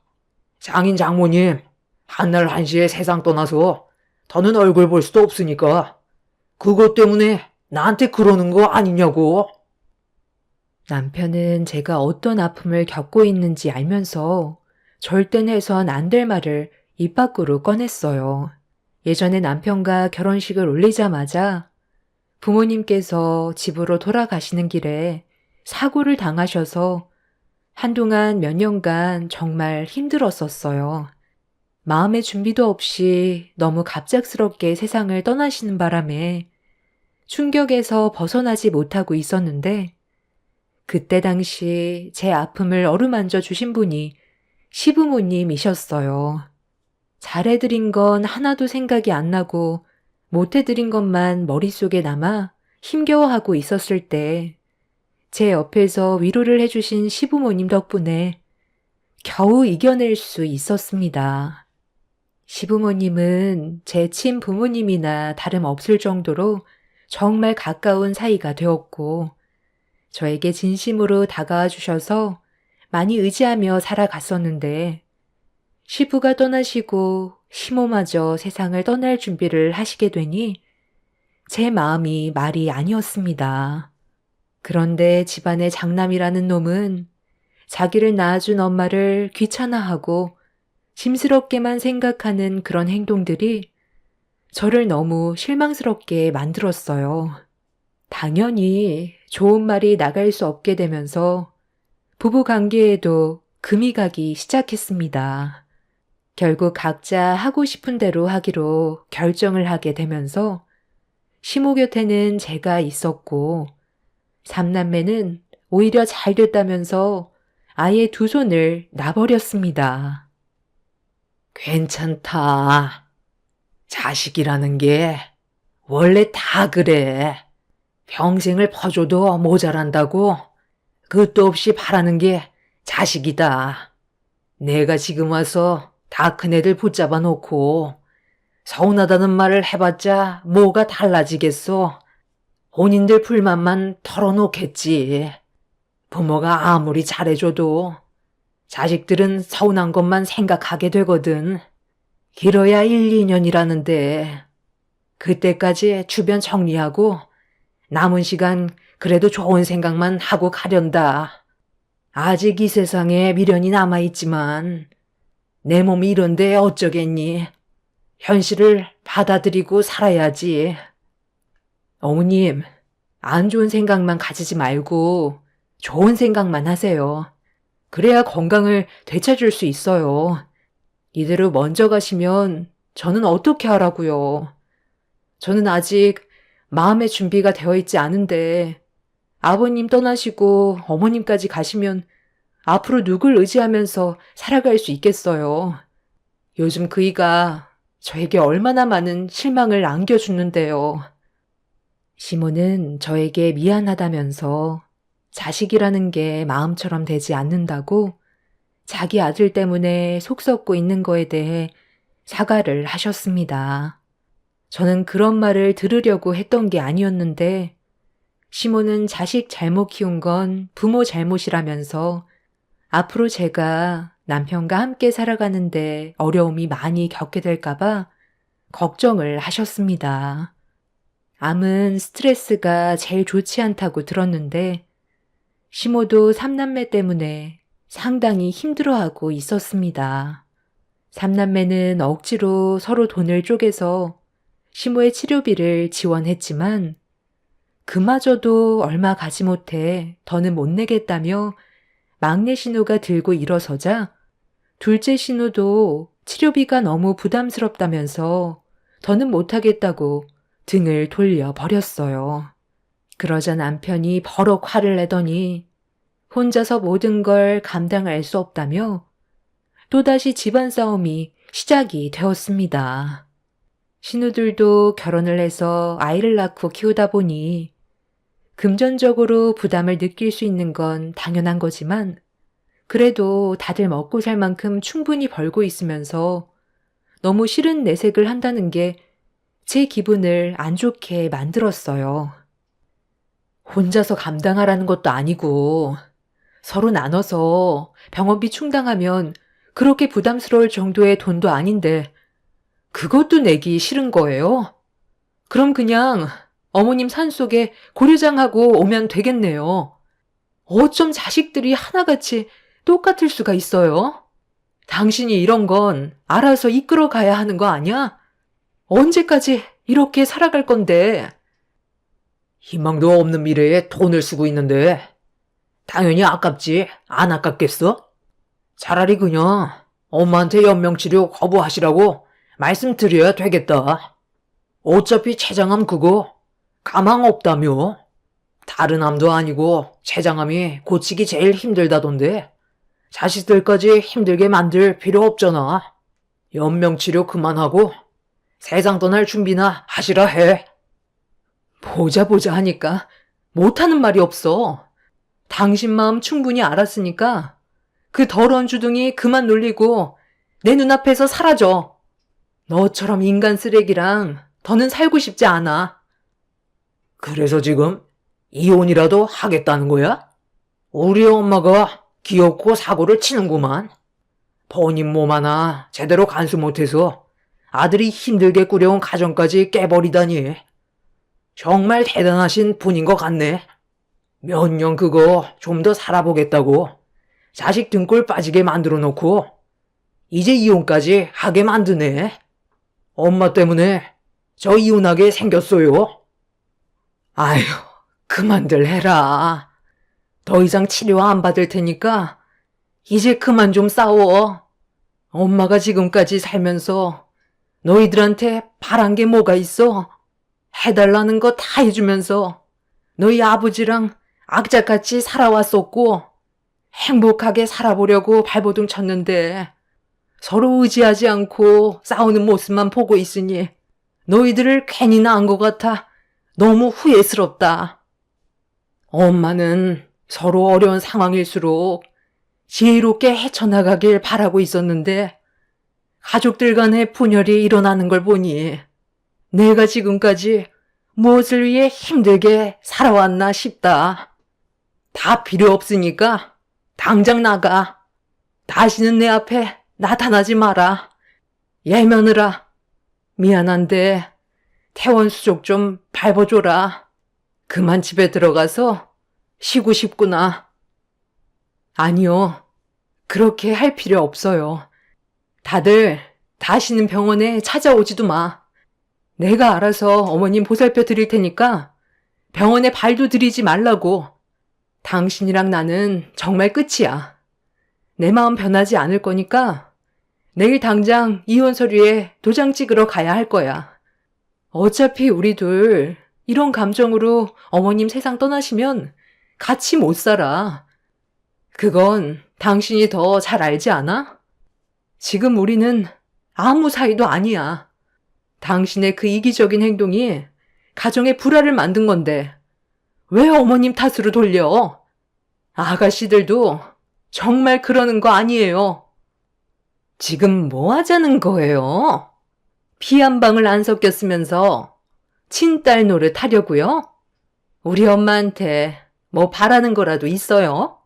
장인 장모님 한날 한시에 세상 떠나서 더는 얼굴 볼 수도 없으니까 그것 때문에 나한테 그러는 거 아니냐고. 남편은 제가 어떤 아픔을 겪고 있는지 알면서 절대 해선 안 될 말을 입 밖으로 꺼냈어요. 예전에 남편과 결혼식을 올리자마자 부모님께서 집으로 돌아가시는 길에 사고를 당하셔서 한동안 몇 년간 정말 힘들었었어요. 마음의 준비도 없이 너무 갑작스럽게 세상을 떠나시는 바람에 충격에서 벗어나지 못하고 있었는데 그때 당시 제 아픔을 어루만져 주신 분이 시부모님이셨어요. 잘해드린 건 하나도 생각이 안 나고 못해드린 것만 머릿속에 남아 힘겨워하고 있었을 때 제 옆에서 위로를 해주신 시부모님 덕분에 겨우 이겨낼 수 있었습니다. 시부모님은 제 친부모님이나 다름없을 정도로 정말 가까운 사이가 되었고 저에게 진심으로 다가와 주셔서 많이 의지하며 살아갔었는데 시부가 떠나시고 시모마저 세상을 떠날 준비를 하시게 되니 제 마음이 말이 아니었습니다. 그런데 집안의 장남이라는 놈은 자기를 낳아준 엄마를 귀찮아하고 심스럽게만 생각하는 그런 행동들이 저를 너무 실망스럽게 만들었어요. 당연히 좋은 말이 나갈 수 없게 되면서 부부 관계에도 금이 가기 시작했습니다. 결국 각자 하고 싶은 대로 하기로 결정을 하게 되면서 시모 곁에는 제가 있었고 삼남매는 오히려 잘 됐다면서 아예 두 손을 놔버렸습니다. 괜찮다. 자식이라는 게 원래 다 그래. 평생을 퍼줘도 모자란다고 끝도 없이 바라는 게 자식이다. 내가 지금 와서 다 큰애들 붙잡아 놓고 서운하다는 말을 해봤자 뭐가 달라지겠어. 본인들 불만만 털어놓겠지. 부모가 아무리 잘해줘도 자식들은 서운한 것만 생각하게 되거든. 길어야 1, 2년이라는데 그때까지 주변 정리하고 남은 시간 그래도 좋은 생각만 하고 가련다. 아직 이 세상에 미련이 남아있지만 내 몸이 이런데 어쩌겠니. 현실을 받아들이고 살아야지. 어머님, 안 좋은 생각만 가지지 말고 좋은 생각만 하세요. 그래야 건강을 되찾을 수 있어요. 이대로 먼저 가시면 저는 어떻게 하라고요. 저는 아직 마음의 준비가 되어 있지 않은데 아버님 떠나시고 어머님까지 가시면 앞으로 누굴 의지하면서 살아갈 수 있겠어요. 요즘 그이가 저에게 얼마나 많은 실망을 안겨주는데요. 시모는 저에게 미안하다면서 자식이라는 게 마음처럼 되지 않는다고 자기 아들 때문에 속 썩고 있는 거에 대해 사과를 하셨습니다. 저는 그런 말을 들으려고 했던 게 아니었는데 시모는 자식 잘못 키운 건 부모 잘못이라면서 앞으로 제가 남편과 함께 살아가는데 어려움이 많이 겪게 될까봐 걱정을 하셨습니다. 암은 스트레스가 제일 좋지 않다고 들었는데 시모도 삼남매 때문에 상당히 힘들어하고 있었습니다. 삼남매는 억지로 서로 돈을 쪼개서 시모의 치료비를 지원했지만 그마저도 얼마 가지 못해 더는 못 내겠다며 막내 신우가 들고 일어서자 둘째 신우도 치료비가 너무 부담스럽다면서 더는 못하겠다고 등을 돌려버렸어요. 그러자 남편이 버럭 화를 내더니 혼자서 모든 걸 감당할 수 없다며 또다시 집안 싸움이 시작이 되었습니다. 신우들도 결혼을 해서 아이를 낳고 키우다 보니 금전적으로 부담을 느낄 수 있는 건 당연한 거지만 그래도 다들 먹고 살 만큼 충분히 벌고 있으면서 너무 싫은 내색을 한다는 게 제 기분을 안 좋게 만들었어요. 혼자서 감당하라는 것도 아니고 서로 나눠서 병원비 충당하면 그렇게 부담스러울 정도의 돈도 아닌데 그것도 내기 싫은 거예요? 그럼 그냥 어머님 산속에 고려장하고 오면 되겠네요. 어쩜 자식들이 하나같이 똑같을 수가 있어요? 당신이 이런 건 알아서 이끌어 가야 하는 거 아니야? 언제까지 이렇게 살아갈 건데? 희망도 없는 미래에 돈을 쓰고 있는데 당연히 아깝지 안 아깝겠어? 차라리 그냥 엄마한테 연명치료 거부하시라고 말씀드려야 되겠다. 어차피 췌장암 그거 가망 없다며. 다른 암도 아니고 췌장암이 고치기 제일 힘들다던데 자식들까지 힘들게 만들 필요 없잖아. 연명치료 그만하고 세상 떠날 준비나 하시라 해. 보자 하니까 못하는 말이 없어. 당신 마음 충분히 알았으니까 그 더러운 주둥이 그만 놀리고 내 눈앞에서 사라져. 너처럼 인간 쓰레기랑 더는 살고 싶지 않아. 그래서 지금 이혼이라도 하겠다는 거야? 우리 엄마가 귀엽고 사고를 치는구만. 본인 몸 하나 제대로 간수 못해서 아들이 힘들게 꾸려온 가정까지 깨버리다니. 정말 대단하신 분인 것 같네. 몇 년 그거 좀 더 살아보겠다고 자식 등골 빠지게 만들어 놓고 이제 이혼까지 하게 만드네. 엄마 때문에 저 이혼하게 생겼어요. 아휴, 그만들 해라. 더 이상 치료 안 받을 테니까 이제 그만 좀 싸워. 엄마가 지금까지 살면서 너희들한테 바란 게 뭐가 있어? 해달라는 거 다 해주면서 너희 아버지랑 악착같이 살아왔었고 행복하게 살아보려고 발버둥 쳤는데 서로 의지하지 않고 싸우는 모습만 보고 있으니 너희들을 괜히 낳은 것 같아 너무 후회스럽다. 엄마는 서로 어려운 상황일수록 지혜롭게 헤쳐나가길 바라고 있었는데 가족들 간의 분열이 일어나는 걸 보니 내가 지금까지 무엇을 위해 힘들게 살아왔나 싶다. 다 필요 없으니까 당장 나가. 다시는 내 앞에 나타나지 마라. 예며느라, 미안한데 태원 수족 좀 밟아줘라. 그만 집에 들어가서 쉬고 싶구나. 아니요, 그렇게 할 필요 없어요. 다들 다시는 병원에 찾아오지도 마. 내가 알아서 어머님 보살펴 드릴 테니까 병원에 발도 들이지 말라고. 당신이랑 나는 정말 끝이야. 내 마음 변하지 않을 거니까 내일 당장 이혼 서류에 도장 찍으러 가야 할 거야. 어차피 우리 둘 이런 감정으로 어머님 세상 떠나시면 같이 못 살아. 그건 당신이 더 잘 알지 않아? 지금 우리는 아무 사이도 아니야. 당신의 그 이기적인 행동이 가정의 불화를 만든 건데 왜 어머님 탓으로 돌려? 아가씨들도 정말 그러는 거 아니에요. 지금 뭐 하자는 거예요? 피 한 방울 안 섞였으면서 친딸 노릇 하려고요? 우리 엄마한테 뭐 바라는 거라도 있어요?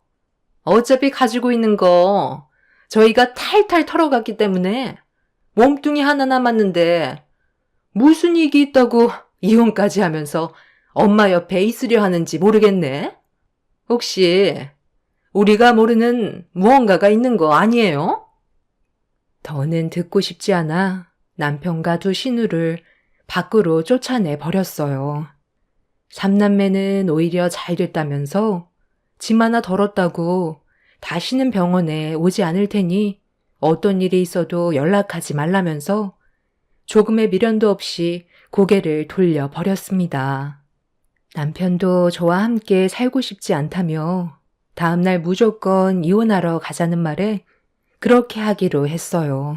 어차피 가지고 있는 거 저희가 탈탈 털어갔기 때문에 몸뚱이 하나 남았는데 무슨 이익이 있다고 이혼까지 하면서 엄마 옆에 있으려 하는지 모르겠네. 혹시 우리가 모르는 무언가가 있는 거 아니에요? 더는 듣고 싶지 않아 남편과 두 신우를 밖으로 쫓아내 버렸어요. 삼남매는 오히려 잘 됐다면서 짐 하나 덜었다고 다시는 병원에 오지 않을 테니 어떤 일이 있어도 연락하지 말라면서 조금의 미련도 없이 고개를 돌려 버렸습니다. 남편도 저와 함께 살고 싶지 않다며 다음날 무조건 이혼하러 가자는 말에 그렇게 하기로 했어요.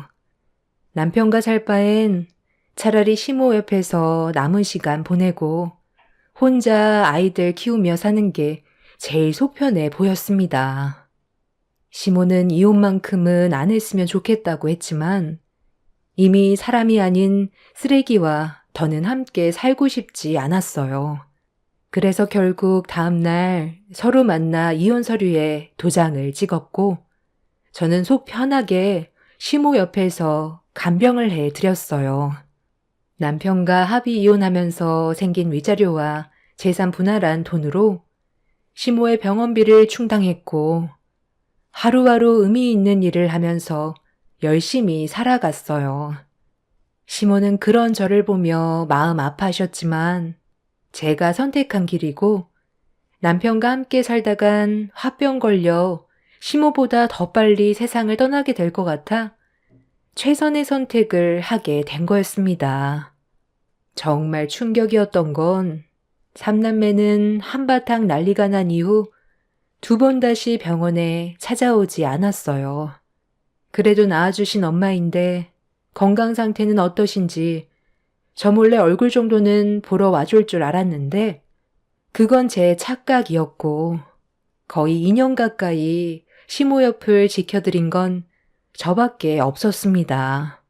남편과 살 바엔 차라리 시모 옆에서 남은 시간 보내고 혼자 아이들 키우며 사는 게 제일 속편해 보였습니다. 시모는 이혼만큼은 안 했으면 좋겠다고 했지만 이미 사람이 아닌 쓰레기와 더는 함께 살고 싶지 않았어요. 그래서 결국 다음날 서로 만나 이혼 서류에 도장을 찍었고 저는 속 편하게 시모 옆에서 간병을 해드렸어요. 남편과 합의 이혼하면서 생긴 위자료와 재산 분할한 돈으로 시모의 병원비를 충당했고 하루하루 의미 있는 일을 하면서 열심히 살아갔어요. 시모는 그런 저를 보며 마음 아파하셨지만 제가 선택한 길이고 남편과 함께 살다간 화병 걸려 시모보다 더 빨리 세상을 떠나게 될 것 같아 최선의 선택을 하게 된 거였습니다. 정말 충격이었던 건 삼남매는 한바탕 난리가 난 이후 2번 다시 병원에 찾아오지 않았어요. 그래도 낳아주신 엄마인데 건강 상태는 어떠신지 저 몰래 얼굴 정도는 보러 와줄 줄 알았는데 그건 제 착각이었고 거의 2년 가까이 시모 옆을 지켜드린 건 저밖에 없었습니다.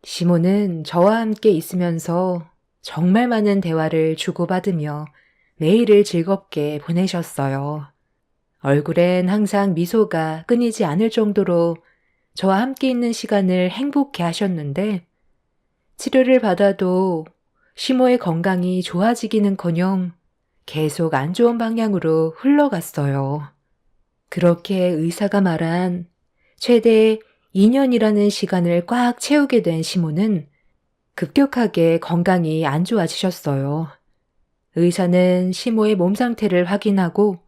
시모는 저와 함께 있으면서 정말 많은 대화를 주고받으며 매일을 즐겁게 보내셨어요. 얼굴엔 항상 미소가 끊이지 않을 정도로 저와 함께 있는 시간을 행복해 하셨는데 치료를 받아도 시모의 건강이 좋아지기는커녕 계속 안 좋은 방향으로 흘러갔어요. 그렇게 의사가 말한 최대 2년이라는 시간을 꽉 채우게 된 시모는 급격하게 건강이 안 좋아지셨어요. 의사는 시모의 몸 상태를 확인하고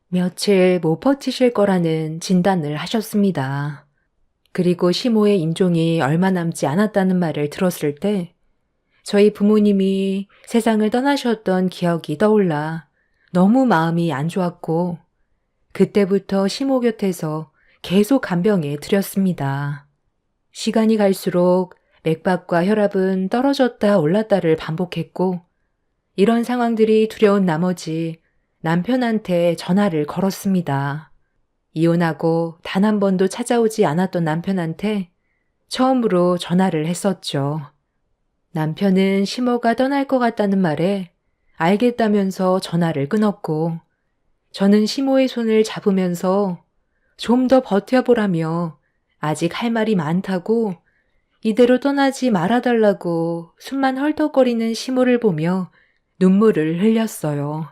며칠 못 버티실 거라는 진단을 하셨습니다. 그리고 시모의 임종이 얼마 남지 않았다는 말을 들었을 때 저희 부모님이 세상을 떠나셨던 기억이 떠올라 너무 마음이 안 좋았고 그때부터 시모 곁에서 계속 간병해 드렸습니다. 시간이 갈수록 맥박과 혈압은 떨어졌다 올랐다를 반복했고 이런 상황들이 두려운 나머지 남편한테 전화를 걸었습니다. 이혼하고 단 한 번도 찾아오지 않았던 남편한테 처음으로 전화를 했었죠. 남편은 시모가 떠날 것 같다는 말에 알겠다면서 전화를 끊었고, 저는 시모의 손을 잡으면서 좀 더 버텨보라며 아직 할 말이 많다고 이대로 떠나지 말아달라고 숨만 헐떡거리는 시모를 보며 눈물을 흘렸어요.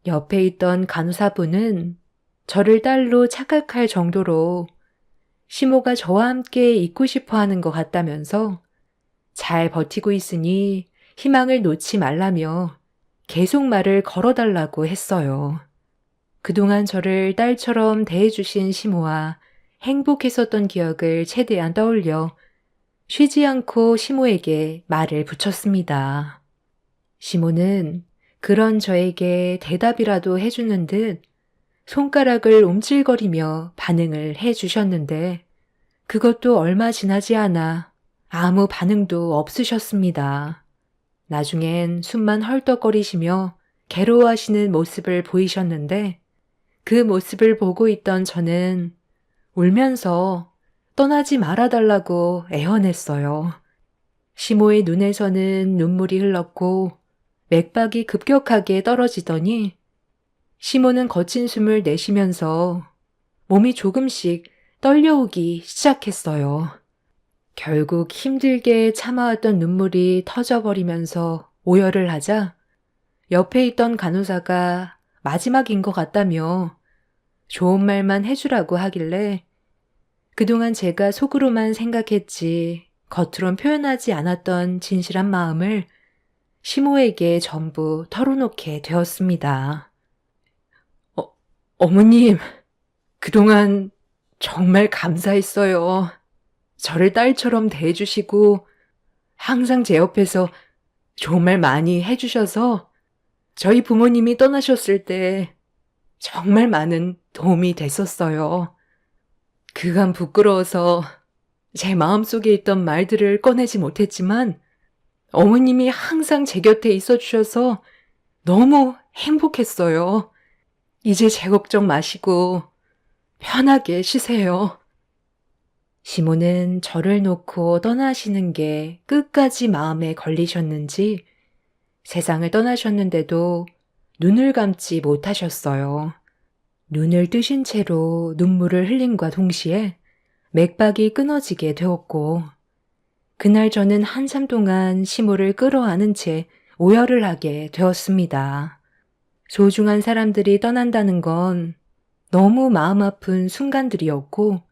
옆에 있던 간호사분은 저를 딸로 착각할 정도로 시모가 저와 함께 있고 싶어 하는 것 같다면서 잘 버티고 있으니 희망을 놓지 말라며 계속 말을 걸어달라고 했어요. 그동안 저를 딸처럼 대해주신 시모와 행복했었던 기억을 최대한 떠올려 쉬지 않고 시모에게 말을 붙였습니다. 시모는 그런 저에게 대답이라도 해주는 듯 손가락을 움찔거리며 반응을 해주셨는데 그것도 얼마 지나지 않아 아무 반응도 없으셨습니다. 나중엔 숨만 헐떡거리시며 괴로워하시는 모습을 보이셨는데 그 모습을 보고 있던 저는 울면서 떠나지 말아달라고 애원했어요. 시모의 눈에서는 눈물이 흘렀고 맥박이 급격하게 떨어지더니 시모는 거친 숨을 내쉬면서 몸이 조금씩 떨려오기 시작했어요. 결국 힘들게 참아왔던 눈물이 터져버리면서 오열을 하자 옆에 있던 간호사가 마지막인 것 같다며 좋은 말만 해주라고 하길래 그동안 제가 속으로만 생각했지 겉으론 표현하지 않았던 진실한 마음을 시모에게 전부 털어놓게 되었습니다. 어머님, 그동안 정말 감사했어요. 저를 딸처럼 대해주시고 항상 제 옆에서 좋은 말 많이 해주셔서 저희 부모님이 떠나셨을 때 정말 많은 도움이 됐었어요. 그간 부끄러워서 제 마음속에 있던 말들을 꺼내지 못했지만 어머님이 항상 제 곁에 있어 주셔서 너무 행복했어요. 이제 제 걱정 마시고 편하게 쉬세요. 시모는 저를 놓고 떠나시는 게 끝까지 마음에 걸리셨는지 세상을 떠나셨는데도 눈을 감지 못하셨어요. 눈을 뜨신 채로 눈물을 흘림과 동시에 맥박이 끊어지게 되었고 그날 저는 한참 동안 시모를 끌어안은 채 오열을 하게 되었습니다. 소중한 사람들이 떠난다는 건 너무 마음 아픈 순간들이었고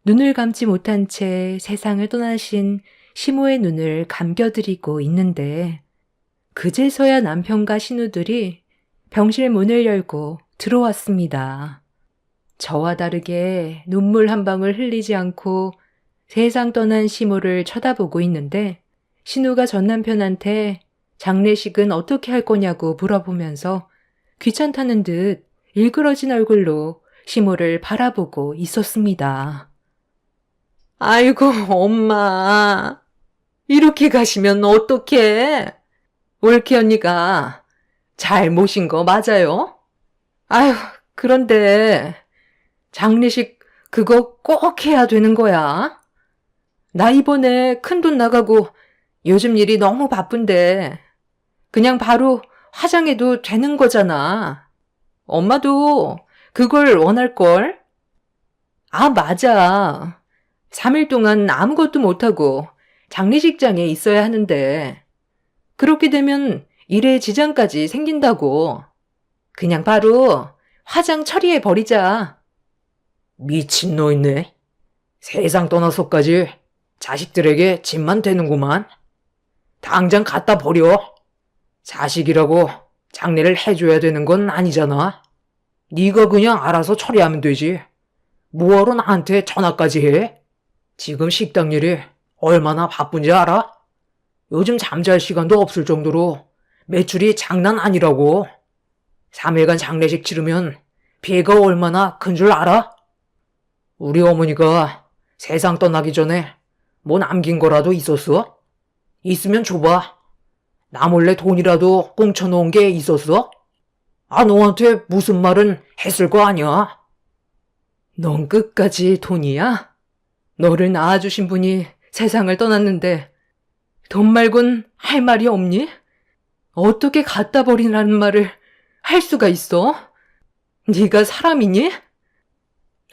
눈을 감지 못한 채 세상을 떠나신 시모의 눈을 감겨드리고 있는데 그제서야 남편과 신우들이 병실 문을 열고 들어왔습니다. 저와 다르게 눈물 한 방울 흘리지 않고 세상 떠난 시모를 쳐다보고 있는데 신우가 전 남편한테 장례식은 어떻게 할 거냐고 물어보면서 귀찮다는 듯 일그러진 얼굴로 시모를 바라보고 있었습니다. 아이고, 엄마. 이렇게 가시면 어떡해? 올케 언니가 잘 모신 거 맞아요? 아휴, 그런데 장례식 그거 꼭 해야 되는 거야? 나 이번에 큰돈 나가고 요즘 일이 너무 바쁜데 그냥 바로 화장해도 되는 거잖아. 엄마도 그걸 원할걸? 아, 맞아. 3일 동안 아무것도 못하고 장례식장에 있어야 하는데 그렇게 되면 일에 지장까지 생긴다고. 그냥 바로 화장 처리해 버리자. 미친놈이네. 세상 떠나서까지 자식들에게 짐만 되는구만. 당장 갖다 버려. 자식이라고 장례를 해줘야 되는 건 아니잖아. 네가 그냥 알아서 처리하면 되지. 뭐하러 나한테 전화까지 해? 지금 식당 일이 얼마나 바쁜지 알아? 요즘 잠잘 시간도 없을 정도로 매출이 장난 아니라고. 3일간 장례식 치르면 피해가 얼마나 큰 줄 알아? 우리 어머니가 세상 떠나기 전에 뭐 남긴 거라도 있었어? 있으면 줘봐. 나 몰래 돈이라도 꽁쳐놓은 게 있었어? 아, 너한테 무슨 말은 했을 거 아니야? 넌 끝까지 돈이야? 너를 낳아주신 분이 세상을 떠났는데 돈 말곤 할 말이 없니? 어떻게 갖다 버리라는 말을 할 수가 있어? 네가 사람이니?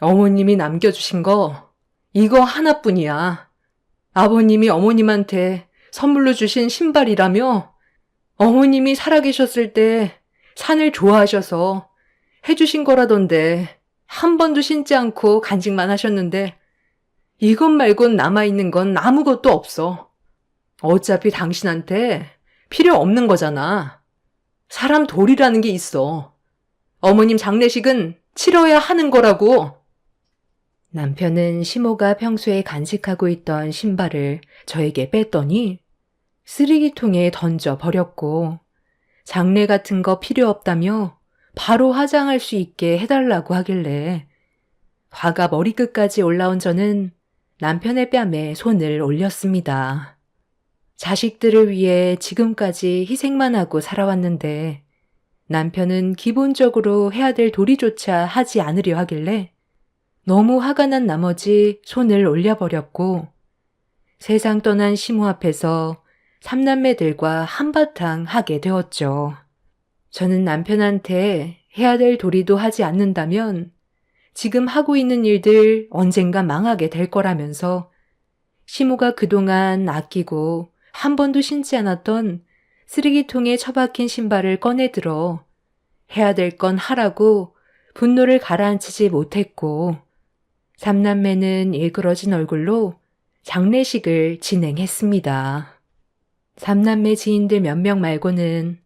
어머님이 남겨주신 거 이거 하나뿐이야. 아버님이 어머님한테 선물로 주신 신발이라며 어머님이 살아계셨을 때 산을 좋아하셔서 해주신 거라던데 한 번도 신지 않고 간직만 하셨는데 이것 말곤 남아있는 건 아무것도 없어. 어차피 당신한테 필요 없는 거잖아. 사람 돌이라는 게 있어. 어머님 장례식은 치러야 하는 거라고. 남편은 시모가 평소에 간직하고 있던 신발을 저에게 뺐더니 쓰레기통에 던져 버렸고 장례 같은 거 필요 없다며 바로 화장할 수 있게 해달라고 하길래 화가 머리끝까지 올라온 저는 남편의 뺨에 손을 올렸습니다. 자식들을 위해 지금까지 희생만 하고 살아왔는데 남편은 기본적으로 해야 될 도리조차 하지 않으려 하길래 너무 화가 난 나머지 손을 올려버렸고 세상 떠난 시모 앞에서 삼남매들과 한바탕 하게 되었죠. 저는 남편한테 해야 될 도리도 하지 않는다면 지금 하고 있는 일들 언젠가 망하게 될 거라면서 시모가 그동안 아끼고 한 번도 신지 않았던 쓰레기통에 처박힌 신발을 꺼내들어 해야 될 건 하라고 분노를 가라앉히지 못했고 삼남매는 일그러진 얼굴로 장례식을 진행했습니다. 삼남매 지인들 몇 명 말고는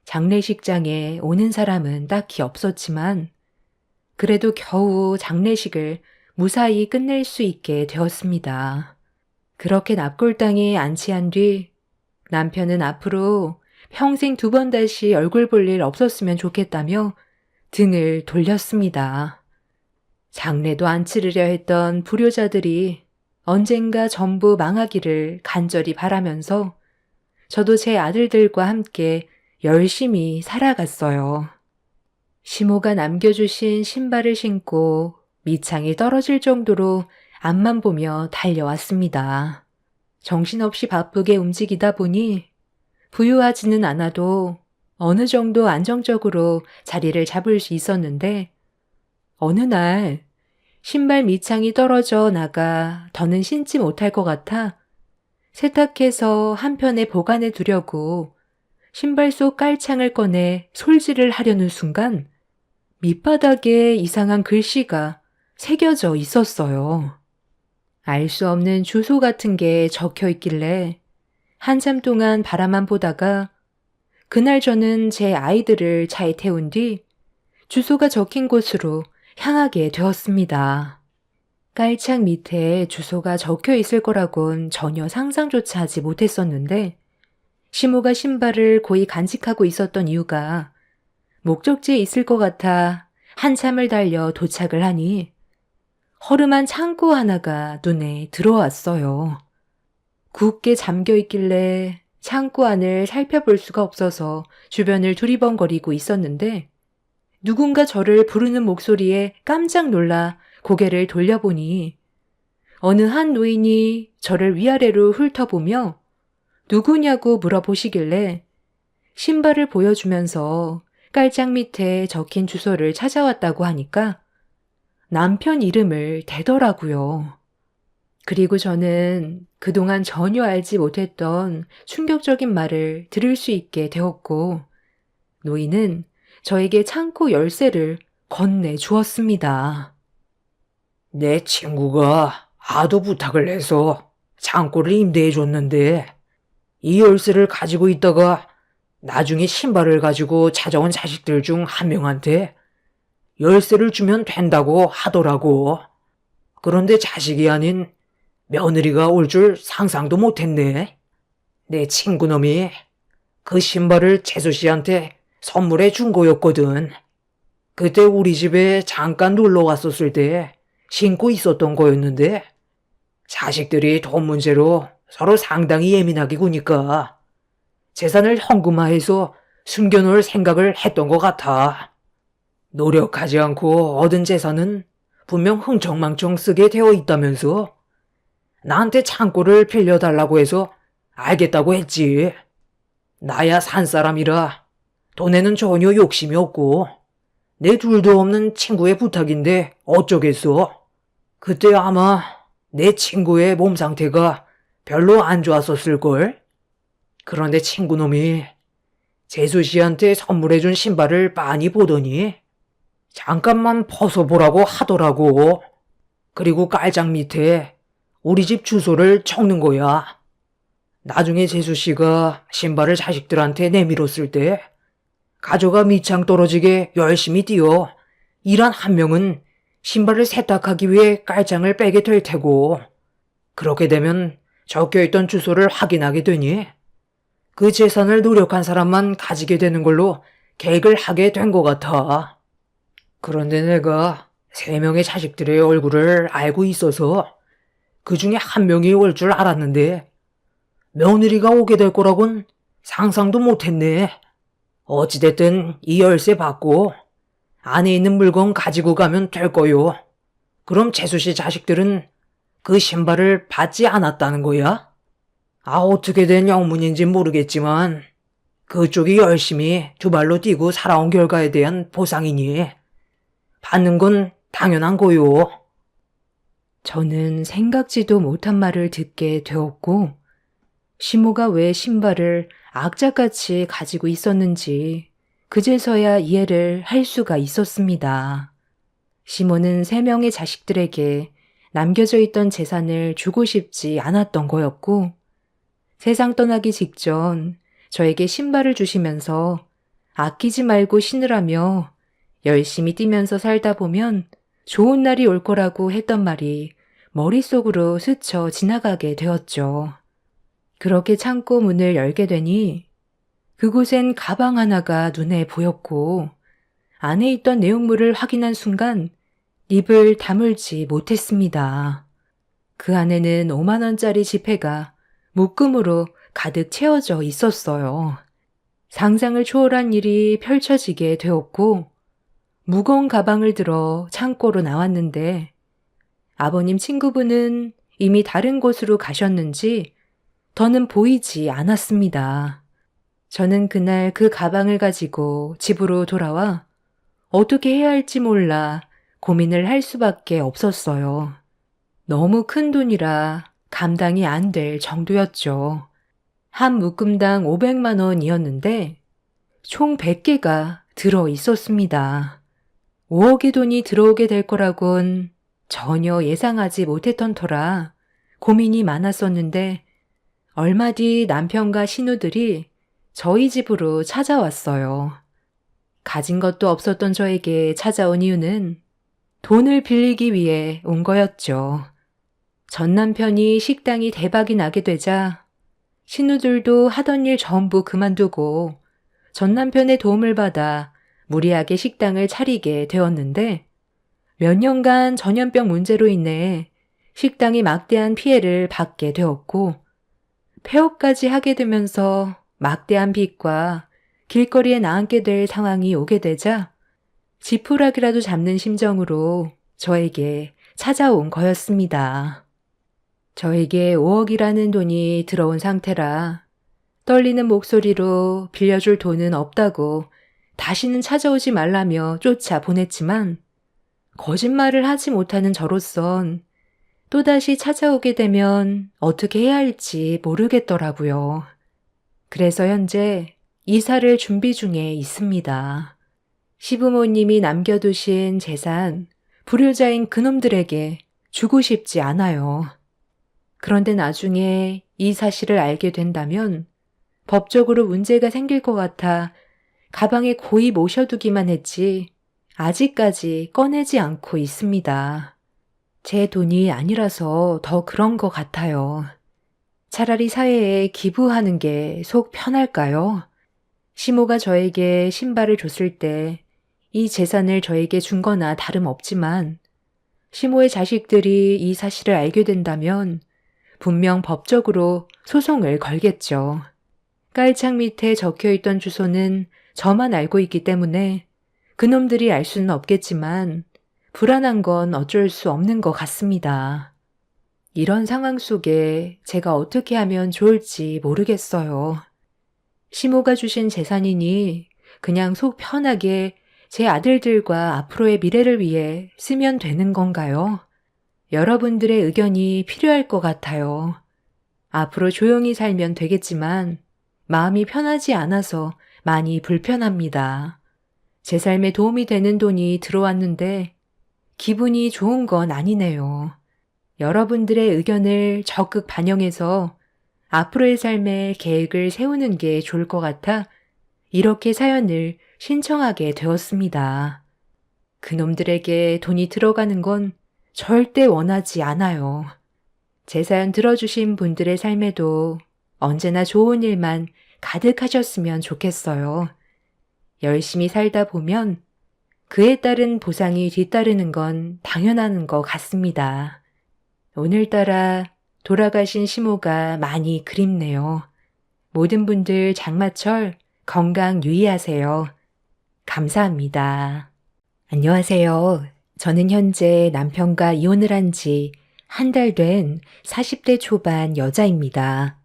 장례식장에 오는 사람은 딱히 없었지만 그래도 겨우 장례식을 무사히 끝낼 수 있게 되었습니다. 그렇게 납골당에 안치한 뒤 남편은 앞으로 평생 2번 다시 얼굴 볼 일 없었으면 좋겠다며 등을 돌렸습니다. 장례도 안 치르려 했던 불효자들이 언젠가 전부 망하기를 간절히 바라면서 저도 제 아들들과 함께 열심히 살아갔어요. 시모가 남겨주신 신발을 신고 밑창이 떨어질 정도로 앞만 보며 달려왔습니다. 정신없이 바쁘게 움직이다 보니 부유하지는 않아도 어느 정도 안정적으로 자리를 잡을 수 있었는데 어느 날 신발 밑창이 떨어져 나가 더는 신지 못할 것 같아 세탁해서 한편에 보관해 두려고 신발 속 깔창을 꺼내 솔질을 하려는 순간 밑바닥에 이상한 글씨가 새겨져 있었어요. 알 수 없는 주소 같은 게 적혀 있길래 한참 동안 바라만 보다가 그날 저는 제 아이들을 차에 태운 뒤 주소가 적힌 곳으로 향하게 되었습니다. 깔창 밑에 주소가 적혀 있을 거라곤 전혀 상상조차 하지 못했었는데 시모가 신발을 고이 간직하고 있었던 이유가 목적지에 있을 것 같아 한참을 달려 도착을 하니 허름한 창고 하나가 눈에 들어왔어요. 굳게 잠겨 있길래 창고 안을 살펴볼 수가 없어서 주변을 두리번거리고 있었는데 누군가 저를 부르는 목소리에 깜짝 놀라 고개를 돌려보니 어느 한 노인이 저를 위아래로 훑어보며 누구냐고 물어보시길래 신발을 보여주면서 깔짝 밑에 적힌 주소를 찾아왔다고 하니까 남편 이름을 대더라고요. 그리고 저는 그동안 전혀 알지 못했던 충격적인 말을 들을 수 있게 되었고 노인은 저에게 창고 열쇠를 건네 주었습니다. 내 친구가 하도 부탁을 해서 창고를 임대해 줬는데 이 열쇠를 가지고 있다가 나중에 신발을 가지고 찾아온 자식들 중 한 명한테 열쇠를 주면 된다고 하더라고. 그런데 자식이 아닌 며느리가 올 줄 상상도 못했네. 내 친구놈이 그 신발을 재수 씨한테 선물해 준 거였거든. 그때 우리 집에 잠깐 놀러 왔었을 때 신고 있었던 거였는데 자식들이 돈 문제로 서로 상당히 예민하게 구니까 재산을 현금화해서 숨겨놓을 생각을 했던 것 같아. 노력하지 않고 얻은 재산은 분명 흥청망청 쓰게 되어 있다면서. 나한테 창고를 빌려달라고 해서 알겠다고 했지. 나야 산 사람이라 돈에는 전혀 욕심이 없고 내 둘도 없는 친구의 부탁인데 어쩌겠어. 그때 아마 내 친구의 몸 상태가 별로 안 좋았었을걸. 그런데 친구놈이 재수 씨한테 선물해준 신발을 많이 보더니 잠깐만 벗어보라고 하더라고. 그리고 깔장 밑에 우리 집 주소를 적는 거야. 나중에 재수 씨가 신발을 자식들한테 내밀었을 때 가져가 밑창 떨어지게 열심히 뛰어 일한 한 명은 신발을 세탁하기 위해 깔장을 빼게 될 테고, 그렇게 되면 적혀있던 주소를 확인하게 되니 그 재산을 노력한 사람만 가지게 되는 걸로 계획을 하게 된 것 같아. 그런데 내가 3명의 자식들의 얼굴을 알고 있어서 그 중에 한 명이 올 줄 알았는데 며느리가 오게 될 거라곤 상상도 못했네. 어찌됐든 이 열쇠 받고 안에 있는 물건 가지고 가면 될 거요. 그럼 재수씨 자식들은 그 신발을 받지 않았다는 거야? 어떻게 된 영문인진 모르겠지만 그쪽이 열심히 두 발로 뛰고 살아온 결과에 대한 보상이니 받는 건 당연한 거요. 저는 생각지도 못한 말을 듣게 되었고, 시모가 왜 신발을 악착같이 가지고 있었는지 그제서야 이해를 할 수가 있었습니다. 시모는 3명의 자식들에게 남겨져 있던 재산을 주고 싶지 않았던 거였고, 세상 떠나기 직전 저에게 신발을 주시면서 아끼지 말고 신으라며 열심히 뛰면서 살다 보면 좋은 날이 올 거라고 했던 말이 머릿속으로 스쳐 지나가게 되었죠. 그렇게 창고 문을 열게 되니 그곳엔 가방 하나가 눈에 보였고, 안에 있던 내용물을 확인한 순간 입을 다물지 못했습니다. 그 안에는 5만 원짜리 지폐가 묶음으로 가득 채워져 있었어요. 상상을 초월한 일이 펼쳐지게 되었고, 무거운 가방을 들어 창고로 나왔는데 아버님 친구분은 이미 다른 곳으로 가셨는지 더는 보이지 않았습니다. 저는 그날 그 가방을 가지고 집으로 돌아와 어떻게 해야 할지 몰라 고민을 할 수밖에 없었어요. 너무 큰 돈이라 감당이 안 될 정도였죠. 한 묶음당 500만 원이었는데 총 100개가 들어 있었습니다. 5억의 돈이 들어오게 될 거라곤 전혀 예상하지 못했던 터라 고민이 많았었는데, 얼마 뒤 남편과 신우들이 저희 집으로 찾아왔어요. 가진 것도 없었던 저에게 찾아온 이유는 돈을 빌리기 위해 온 거였죠. 전 남편이 식당이 대박이 나게 되자 신우들도 하던 일 전부 그만두고 전 남편의 도움을 받아 무리하게 식당을 차리게 되었는데, 몇 년간 전염병 문제로 인해 식당이 막대한 피해를 받게 되었고, 폐업까지 하게 되면서 막대한 빚과 길거리에 나앉게 될 상황이 오게 되자 지푸라기라도 잡는 심정으로 저에게 찾아온 거였습니다. 저에게 5억이라는 돈이 들어온 상태라 떨리는 목소리로 빌려줄 돈은 없다고 다시는 찾아오지 말라며 쫓아보냈지만, 거짓말을 하지 못하는 저로선 또다시 찾아오게 되면 어떻게 해야 할지 모르겠더라고요. 그래서 현재 이사를 준비 중에 있습니다. 시부모님이 남겨두신 재산, 불효자인 그놈들에게 주고 싶지 않아요. 그런데 나중에 이 사실을 알게 된다면 법적으로 문제가 생길 것 같아 가방에 고이 모셔두기만 했지 아직까지 꺼내지 않고 있습니다. 제 돈이 아니라서 더 그런 것 같아요. 차라리 사회에 기부하는 게 속 편할까요? 시모가 저에게 신발을 줬을 때 이 재산을 저에게 준 거나 다름없지만, 시모의 자식들이 이 사실을 알게 된다면 분명 법적으로 소송을 걸겠죠. 깔창 밑에 적혀있던 주소는 저만 알고 있기 때문에 그놈들이 알 수는 없겠지만 불안한 건 어쩔 수 없는 것 같습니다. 이런 상황 속에 제가 어떻게 하면 좋을지 모르겠어요. 시모가 주신 재산이니 그냥 속 편하게 제 아들들과 앞으로의 미래를 위해 쓰면 되는 건가요? 여러분들의 의견이 필요할 것 같아요. 앞으로 조용히 살면 되겠지만 마음이 편하지 않아서 많이 불편합니다. 제 삶에 도움이 되는 돈이 들어왔는데 기분이 좋은 건 아니네요. 여러분들의 의견을 적극 반영해서 앞으로의 삶에 계획을 세우는 게 좋을 것 같아 이렇게 사연을 신청하게 되었습니다. 그놈들에게 돈이 들어가는 건 절대 원하지 않아요. 제 사연 들어주신 분들의 삶에도 언제나 좋은 일만 가득하셨으면 좋겠어요. 열심히 살다 보면 그에 따른 보상이 뒤따르는 건 당연한 것 같습니다. 오늘따라 돌아가신 시모가 많이 그립네요. 모든 분들 장마철 건강 유의하세요. 감사합니다. 안녕하세요. 저는 현재 남편과 이혼을 한 지 한 달 된 40대 초반 여자입니다.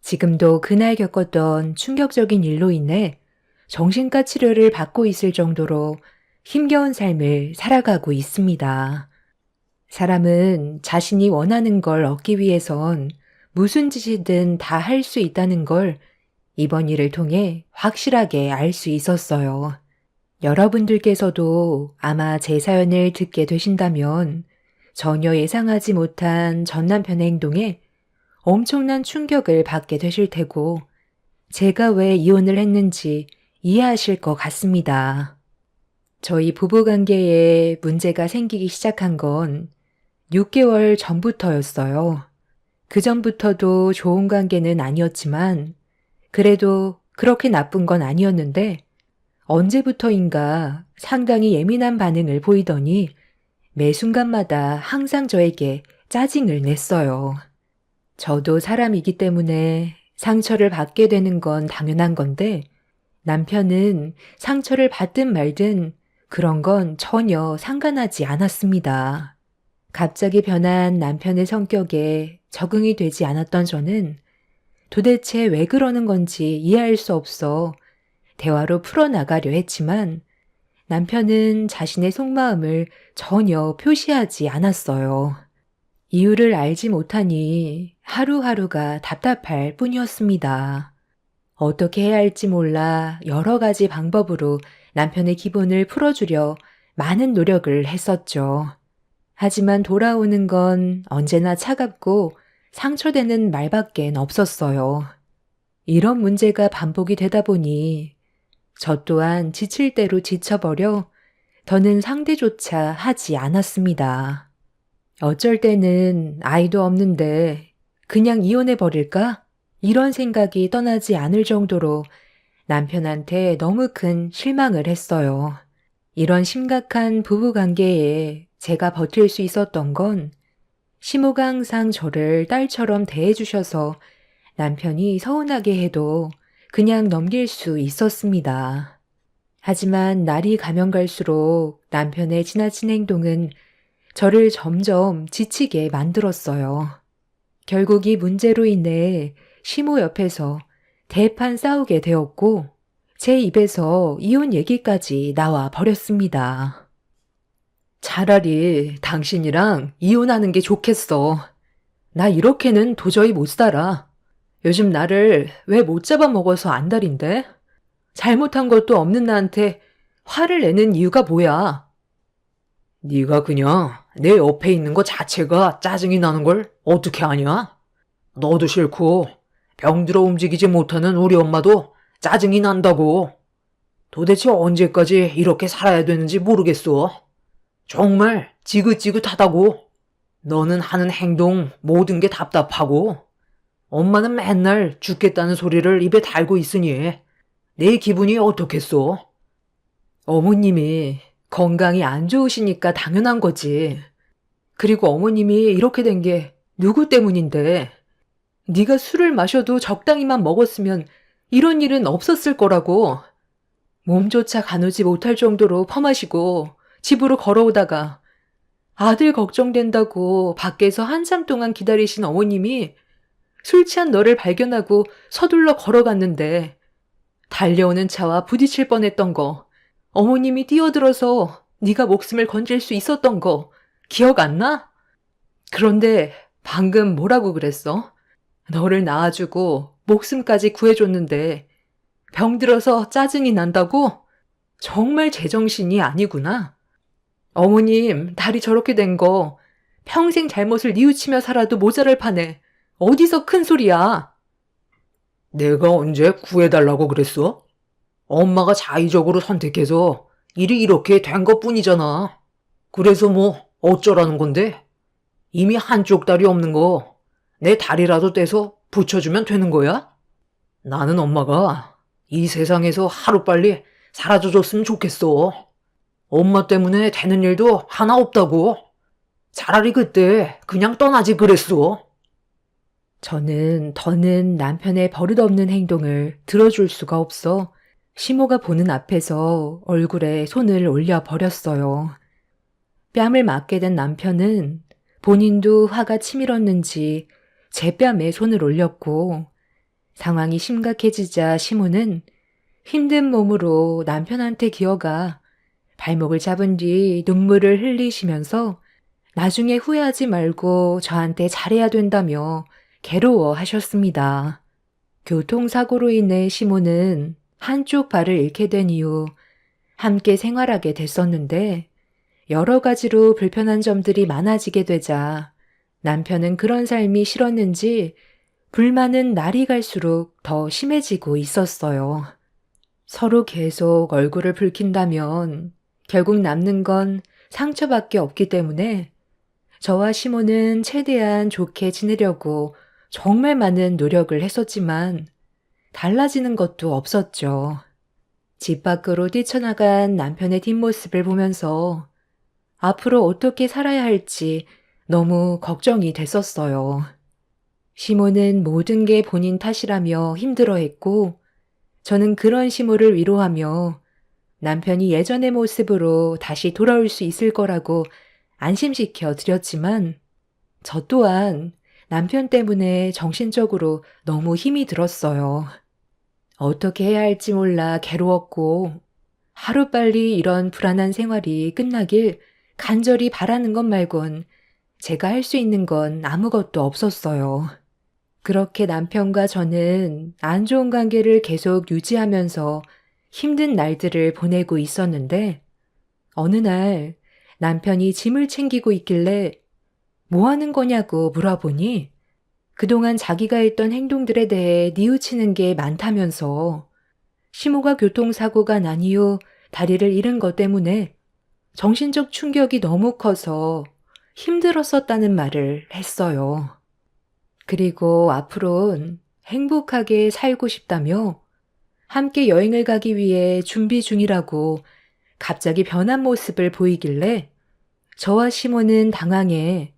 지금도 그날 겪었던 충격적인 일로 인해 정신과 치료를 받고 있을 정도로 힘겨운 삶을 살아가고 있습니다. 사람은 자신이 원하는 걸 얻기 위해선 무슨 짓이든 다 할 수 있다는 걸 이번 일을 통해 확실하게 알 수 있었어요. 여러분들께서도 아마 제 사연을 듣게 되신다면 전혀 예상하지 못한 전 남편의 행동에 엄청난 충격을 받게 되실 테고 제가 왜 이혼을 했는지 이해하실 것 같습니다. 저희 부부관계에 문제가 생기기 시작한 건 6개월 전부터였어요. 그 전부터도 좋은 관계는 아니었지만 그래도 그렇게 나쁜 건 아니었는데 언제부터인가 상당히 예민한 반응을 보이더니 매 순간마다 항상 저에게 짜증을 냈어요. 저도 사람이기 때문에 상처를 받게 되는 건 당연한 건데 남편은 상처를 받든 말든 그런 건 전혀 상관하지 않았습니다. 갑자기 변한 남편의 성격에 적응이 되지 않았던 저는 도대체 왜 그러는 건지 이해할 수 없어 대화로 풀어나가려 했지만 남편은 자신의 속마음을 전혀 표시하지 않았어요. 이유를 알지 못하니 하루하루가 답답할 뿐이었습니다. 어떻게 해야 할지 몰라 여러 가지 방법으로 남편의 기분을 풀어주려 많은 노력을 했었죠. 하지만 돌아오는 건 언제나 차갑고 상처되는 말밖엔 없었어요. 이런 문제가 반복이 되다 보니 저 또한 지칠 대로 지쳐버려 더는 상대조차 하지 않았습니다. 어쩔 때는 아이도 없는데 그냥 이혼해버릴까? 이런 생각이 떠나지 않을 정도로 남편한테 너무 큰 실망을 했어요. 이런 심각한 부부관계에 제가 버틸 수 있었던 건 시모가 항상 저를 딸처럼 대해주셔서 남편이 서운하게 해도 그냥 넘길 수 있었습니다. 하지만 날이 가면 갈수록 남편의 지나친 행동은 저를 점점 지치게 만들었어요. 결국 이 문제로 인해 시모 옆에서 대판 싸우게 되었고 제 입에서 이혼 얘기까지 나와 버렸습니다. 차라리 당신이랑 이혼하는 게 좋겠어. 나 이렇게는 도저히 못 살아. 요즘 나를 왜 못 잡아먹어서 안달인데? 잘못한 것도 없는 나한테 화를 내는 이유가 뭐야? 네가 그냥 내 옆에 있는 거 자체가 짜증이 나는 걸 어떻게 아냐? 너도 싫고 병들어 움직이지 못하는 우리 엄마도 짜증이 난다고. 도대체 언제까지 이렇게 살아야 되는지 모르겠어. 정말 지긋지긋하다고. 너는 하는 행동 모든 게 답답하고 엄마는 맨날 죽겠다는 소리를 입에 달고 있으니 내 기분이 어떻겠어? 어머님이 건강이 안 좋으시니까 당연한 거지. 그리고 어머님이 이렇게 된 게 누구 때문인데? 네가 술을 마셔도 적당히만 먹었으면 이런 일은 없었을 거라고. 몸조차 가누지 못할 정도로 퍼마시고 집으로 걸어오다가 아들 걱정된다고 밖에서 한참 동안 기다리신 어머님이 술 취한 너를 발견하고 서둘러 걸어갔는데 달려오는 차와 부딪힐 뻔했던 거, 어머님이 뛰어들어서 네가 목숨을 건질 수 있었던 거 기억 안 나? 그런데 방금 뭐라고 그랬어? 너를 낳아주고 목숨까지 구해줬는데 병들어서 짜증이 난다고? 정말 제정신이 아니구나. 어머님, 다리 저렇게 된 거 평생 잘못을 뉘우치며 살아도 모자랄 판에 어디서 큰 소리야? 내가 언제 구해달라고 그랬어? 엄마가 자의적으로 선택해서 일이 이렇게 된 것뿐이잖아. 그래서 뭐 어쩌라는 건데? 이미 한쪽 다리 없는 거 내 다리라도 떼서 붙여주면 되는 거야? 나는 엄마가 이 세상에서 하루빨리 사라져줬으면 좋겠어. 엄마 때문에 되는 일도 하나 없다고. 차라리 그때 그냥 떠나지 그랬어. 저는 더는 남편의 버릇없는 행동을 들어줄 수가 없어 시모가 보는 앞에서 얼굴에 손을 올려버렸어요. 뺨을 맞게 된 남편은 본인도 화가 치밀었는지 제 뺨에 손을 올렸고 상황이 심각해지자 시모는 힘든 몸으로 남편한테 기어가 발목을 잡은 뒤 눈물을 흘리시면서 나중에 후회하지 말고 저한테 잘해야 된다며 괴로워하셨습니다. 교통사고로 인해 시모는 한쪽 발을 잃게 된 이후 함께 생활하게 됐었는데 여러 가지로 불편한 점들이 많아지게 되자 남편은 그런 삶이 싫었는지 불만은 날이 갈수록 더 심해지고 있었어요. 서로 계속 얼굴을 붉힌다면 결국 남는 건 상처밖에 없기 때문에 저와 시모는 최대한 좋게 지내려고 정말 많은 노력을 했었지만 달라지는 것도 없었죠. 집 밖으로 뛰쳐나간 남편의 뒷모습을 보면서 앞으로 어떻게 살아야 할지 너무 걱정이 됐었어요. 시모는 모든 게 본인 탓이라며 힘들어했고 저는 그런 시모를 위로하며 남편이 예전의 모습으로 다시 돌아올 수 있을 거라고 안심시켜 드렸지만 저 또한 남편 때문에 정신적으로 너무 힘이 들었어요. 어떻게 해야 할지 몰라 괴로웠고 하루빨리 이런 불안한 생활이 끝나길 간절히 바라는 것 말곤 제가 할 수 있는 건 아무것도 없었어요. 그렇게 남편과 저는 안 좋은 관계를 계속 유지하면서 힘든 날들을 보내고 있었는데 어느 날 남편이 짐을 챙기고 있길래 뭐 하는 거냐고 물어보니 그동안 자기가 했던 행동들에 대해 뉘우치는 게 많다면서 시모가 교통사고가 난 이후 다리를 잃은 것 때문에 정신적 충격이 너무 커서 힘들었었다는 말을 했어요. 그리고 앞으론 행복하게 살고 싶다며 함께 여행을 가기 위해 준비 중이라고 갑자기 변한 모습을 보이길래 저와 시모는 당황해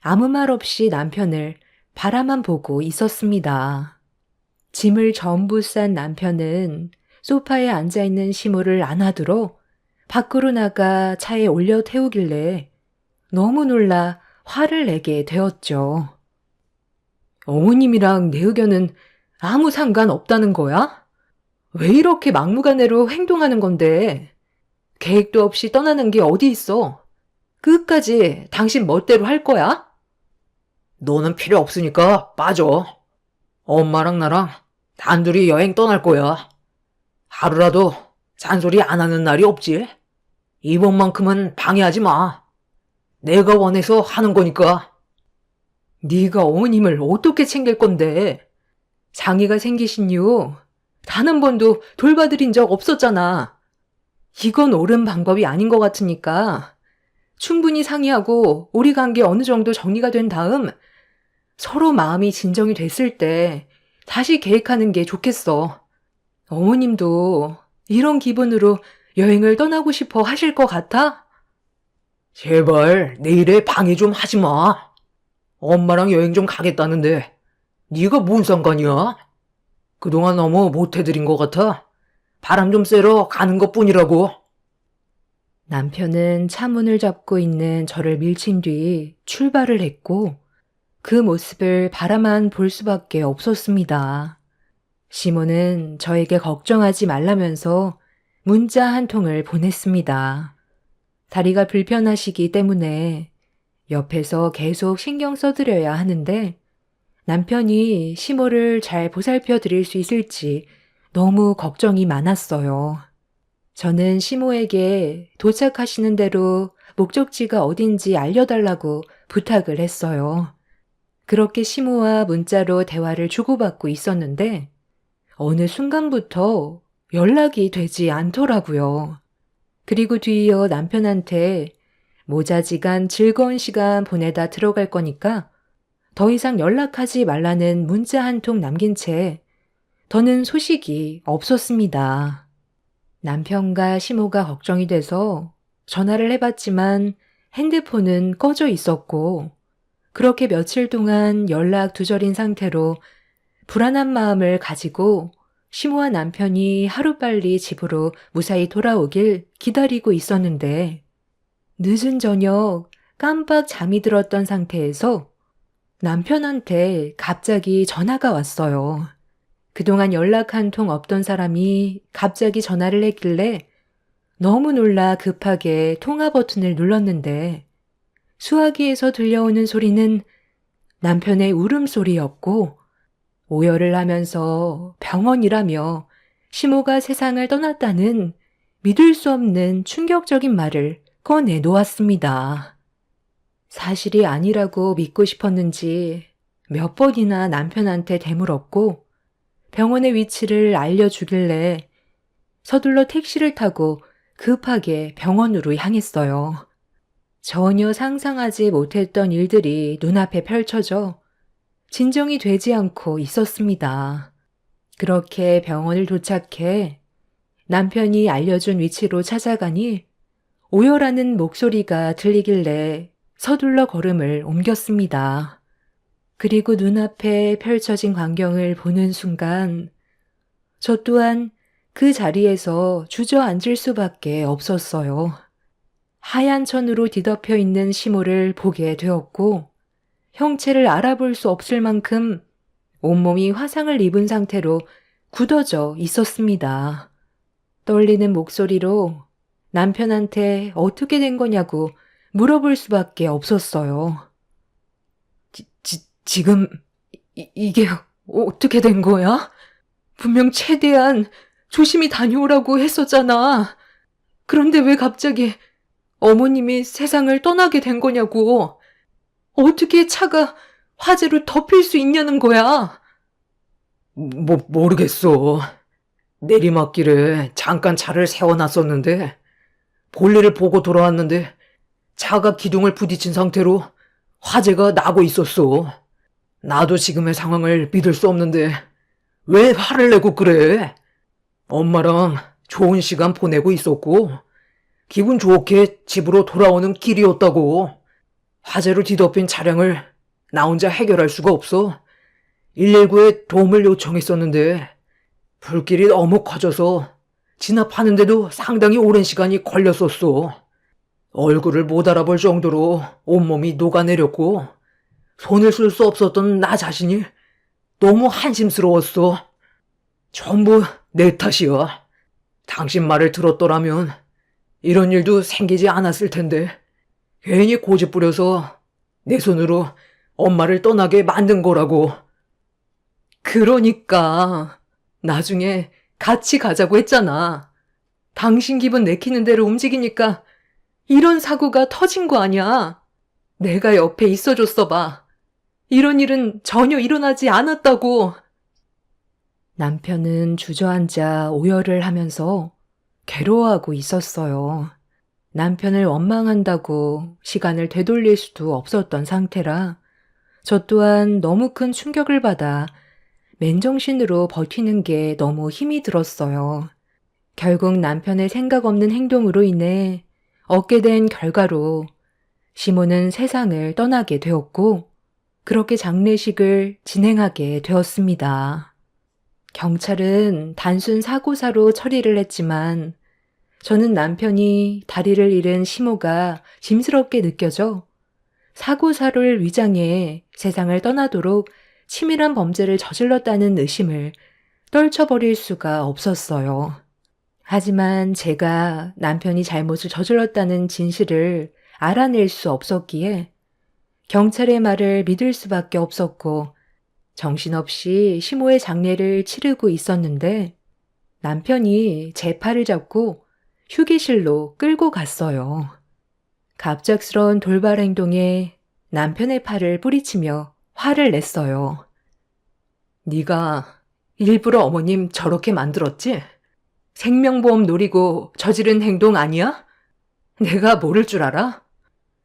아무 말 없이 남편을 바라만 보고 있었습니다. 짐을 전부 싼 남편은 소파에 앉아있는 시모를 안아들어 밖으로 나가 차에 올려 태우길래 너무 놀라 화를 내게 되었죠. 어머님이랑 내 의견은 아무 상관없다는 거야? 왜 이렇게 막무가내로 행동하는 건데? 계획도 없이 떠나는 게 어디 있어? 끝까지 당신 멋대로 할 거야? 너는 필요 없으니까 빠져. 엄마랑 나랑 단둘이 여행 떠날 거야. 하루라도 잔소리 안 하는 날이 없지. 이번만큼은 방해하지 마. 내가 원해서 하는 거니까. 네가 어머님을 어떻게 챙길 건데? 장애가 생기신 이후 단 한 번도 돌봐드린 적 없었잖아. 이건 옳은 방법이 아닌 것 같으니까 충분히 상의하고 우리 관계 어느 정도 정리가 된 다음 서로 마음이 진정이 됐을 때 다시 계획하는 게 좋겠어. 어머님도 이런 기분으로 여행을 떠나고 싶어 하실 것 같아? 제발 내일에 방해 좀 하지 마. 엄마랑 여행 좀 가겠다는데 네가 뭔 상관이야? 그동안 너무 못해드린 것 같아. 바람 좀 쐬러 가는 것뿐이라고. 남편은 차문을 잡고 있는 저를 밀친 뒤 출발을 했고 그 모습을 바라만 볼 수밖에 없었습니다. 시몬은 저에게 걱정하지 말라면서 문자 한 통을 보냈습니다. 다리가 불편하시기 때문에 옆에서 계속 신경 써드려야 하는데 남편이 시모를 잘 보살펴 드릴 수 있을지 너무 걱정이 많았어요. 저는 시모에게 도착하시는 대로 목적지가 어딘지 알려달라고 부탁을 했어요. 그렇게 시모와 문자로 대화를 주고받고 있었는데 어느 순간부터 연락이 되지 않더라고요. 그리고 뒤이어 남편한테 모자지간 즐거운 시간 보내다 들어갈 거니까 더 이상 연락하지 말라는 문자 한 통 남긴 채 더는 소식이 없었습니다. 남편과 시모가 걱정이 돼서 전화를 해봤지만 핸드폰은 꺼져 있었고 그렇게 며칠 동안 연락 두절인 상태로 불안한 마음을 가지고 시모와 남편이 하루빨리 집으로 무사히 돌아오길 기다리고 있었는데 늦은 저녁 깜빡 잠이 들었던 상태에서 남편한테 갑자기 전화가 왔어요. 그동안 연락 한 통 없던 사람이 갑자기 전화를 했길래 너무 놀라 급하게 통화 버튼을 눌렀는데 수화기에서 들려오는 소리는 남편의 울음소리였고 오열을 하면서 병원이라며 시모가 세상을 떠났다는 믿을 수 없는 충격적인 말을 꺼내 놓았습니다. 사실이 아니라고 믿고 싶었는지 몇 번이나 남편한테 되물었고 병원의 위치를 알려주길래 서둘러 택시를 타고 급하게 병원으로 향했어요. 전혀 상상하지 못했던 일들이 눈앞에 펼쳐져 진정이 되지 않고 있었습니다. 그렇게 병원을 도착해 남편이 알려준 위치로 찾아가니 오열하는 목소리가 들리길래 서둘러 걸음을 옮겼습니다. 그리고 눈앞에 펼쳐진 광경을 보는 순간 저 또한 그 자리에서 주저앉을 수밖에 없었어요. 하얀 천으로 뒤덮여 있는 시모를 보게 되었고 형체를 알아볼 수 없을 만큼 온몸이 화상을 입은 상태로 굳어져 있었습니다. 떨리는 목소리로 남편한테 어떻게 된 거냐고 물어볼 수밖에 없었어요. 지금 이게 어떻게 된 거야? 분명 최대한 조심히 다녀오라고 했었잖아. 그런데 왜 갑자기 어머님이 세상을 떠나게 된 거냐고. 어떻게 차가 화재로 덮일 수 있냐는 거야. 모르겠어. 내리막길에 잠깐 차를 세워놨었는데 볼일을 보고 돌아왔는데 차가 기둥을 부딪힌 상태로 화재가 나고 있었어. 나도 지금의 상황을 믿을 수 없는데 왜 화를 내고 그래? 엄마랑 좋은 시간 보내고 있었고 기분 좋게 집으로 돌아오는 길이었다고. 화재로 뒤덮인 차량을 나 혼자 해결할 수가 없어. 119에 도움을 요청했었는데 불길이 너무 커져서 진압하는데도 상당히 오랜 시간이 걸렸었어. 얼굴을 못 알아볼 정도로 온몸이 녹아내렸고 손을 쓸 수 없었던 나 자신이 너무 한심스러웠어. 전부 내 탓이야. 당신 말을 들었더라면 이런 일도 생기지 않았을 텐데 괜히 고집 부려서 내 손으로 엄마를 떠나게 만든 거라고. 그러니까 나중에 같이 가자고 했잖아. 당신 기분 내키는 대로 움직이니까 이런 사고가 터진 거 아니야. 내가 옆에 있어줬어 봐. 이런 일은 전혀 일어나지 않았다고. 남편은 주저앉아 오열을 하면서 괴로워하고 있었어요. 남편을 원망한다고 시간을 되돌릴 수도 없었던 상태라 저 또한 너무 큰 충격을 받아 맨정신으로 버티는 게 너무 힘이 들었어요. 결국 남편의 생각 없는 행동으로 인해 얻게 된 결과로 시모는 세상을 떠나게 되었고 그렇게 장례식을 진행하게 되었습니다. 경찰은 단순 사고사로 처리를 했지만 저는 남편이 다리를 잃은 시모가 짐스럽게 느껴져 사고사를 위장해 세상을 떠나도록 치밀한 범죄를 저질렀다는 의심을 떨쳐버릴 수가 없었어요. 하지만 제가 남편이 잘못을 저질렀다는 진실을 알아낼 수 없었기에 경찰의 말을 믿을 수밖에 없었고 정신없이 시모의 장례를 치르고 있었는데 남편이 제 팔을 잡고 휴게실로 끌고 갔어요. 갑작스러운 돌발 행동에 남편의 팔을 뿌리치며 화를 냈어요. 네가 일부러 어머님 저렇게 만들었지? 생명보험 노리고 저지른 행동 아니야? 내가 모를 줄 알아?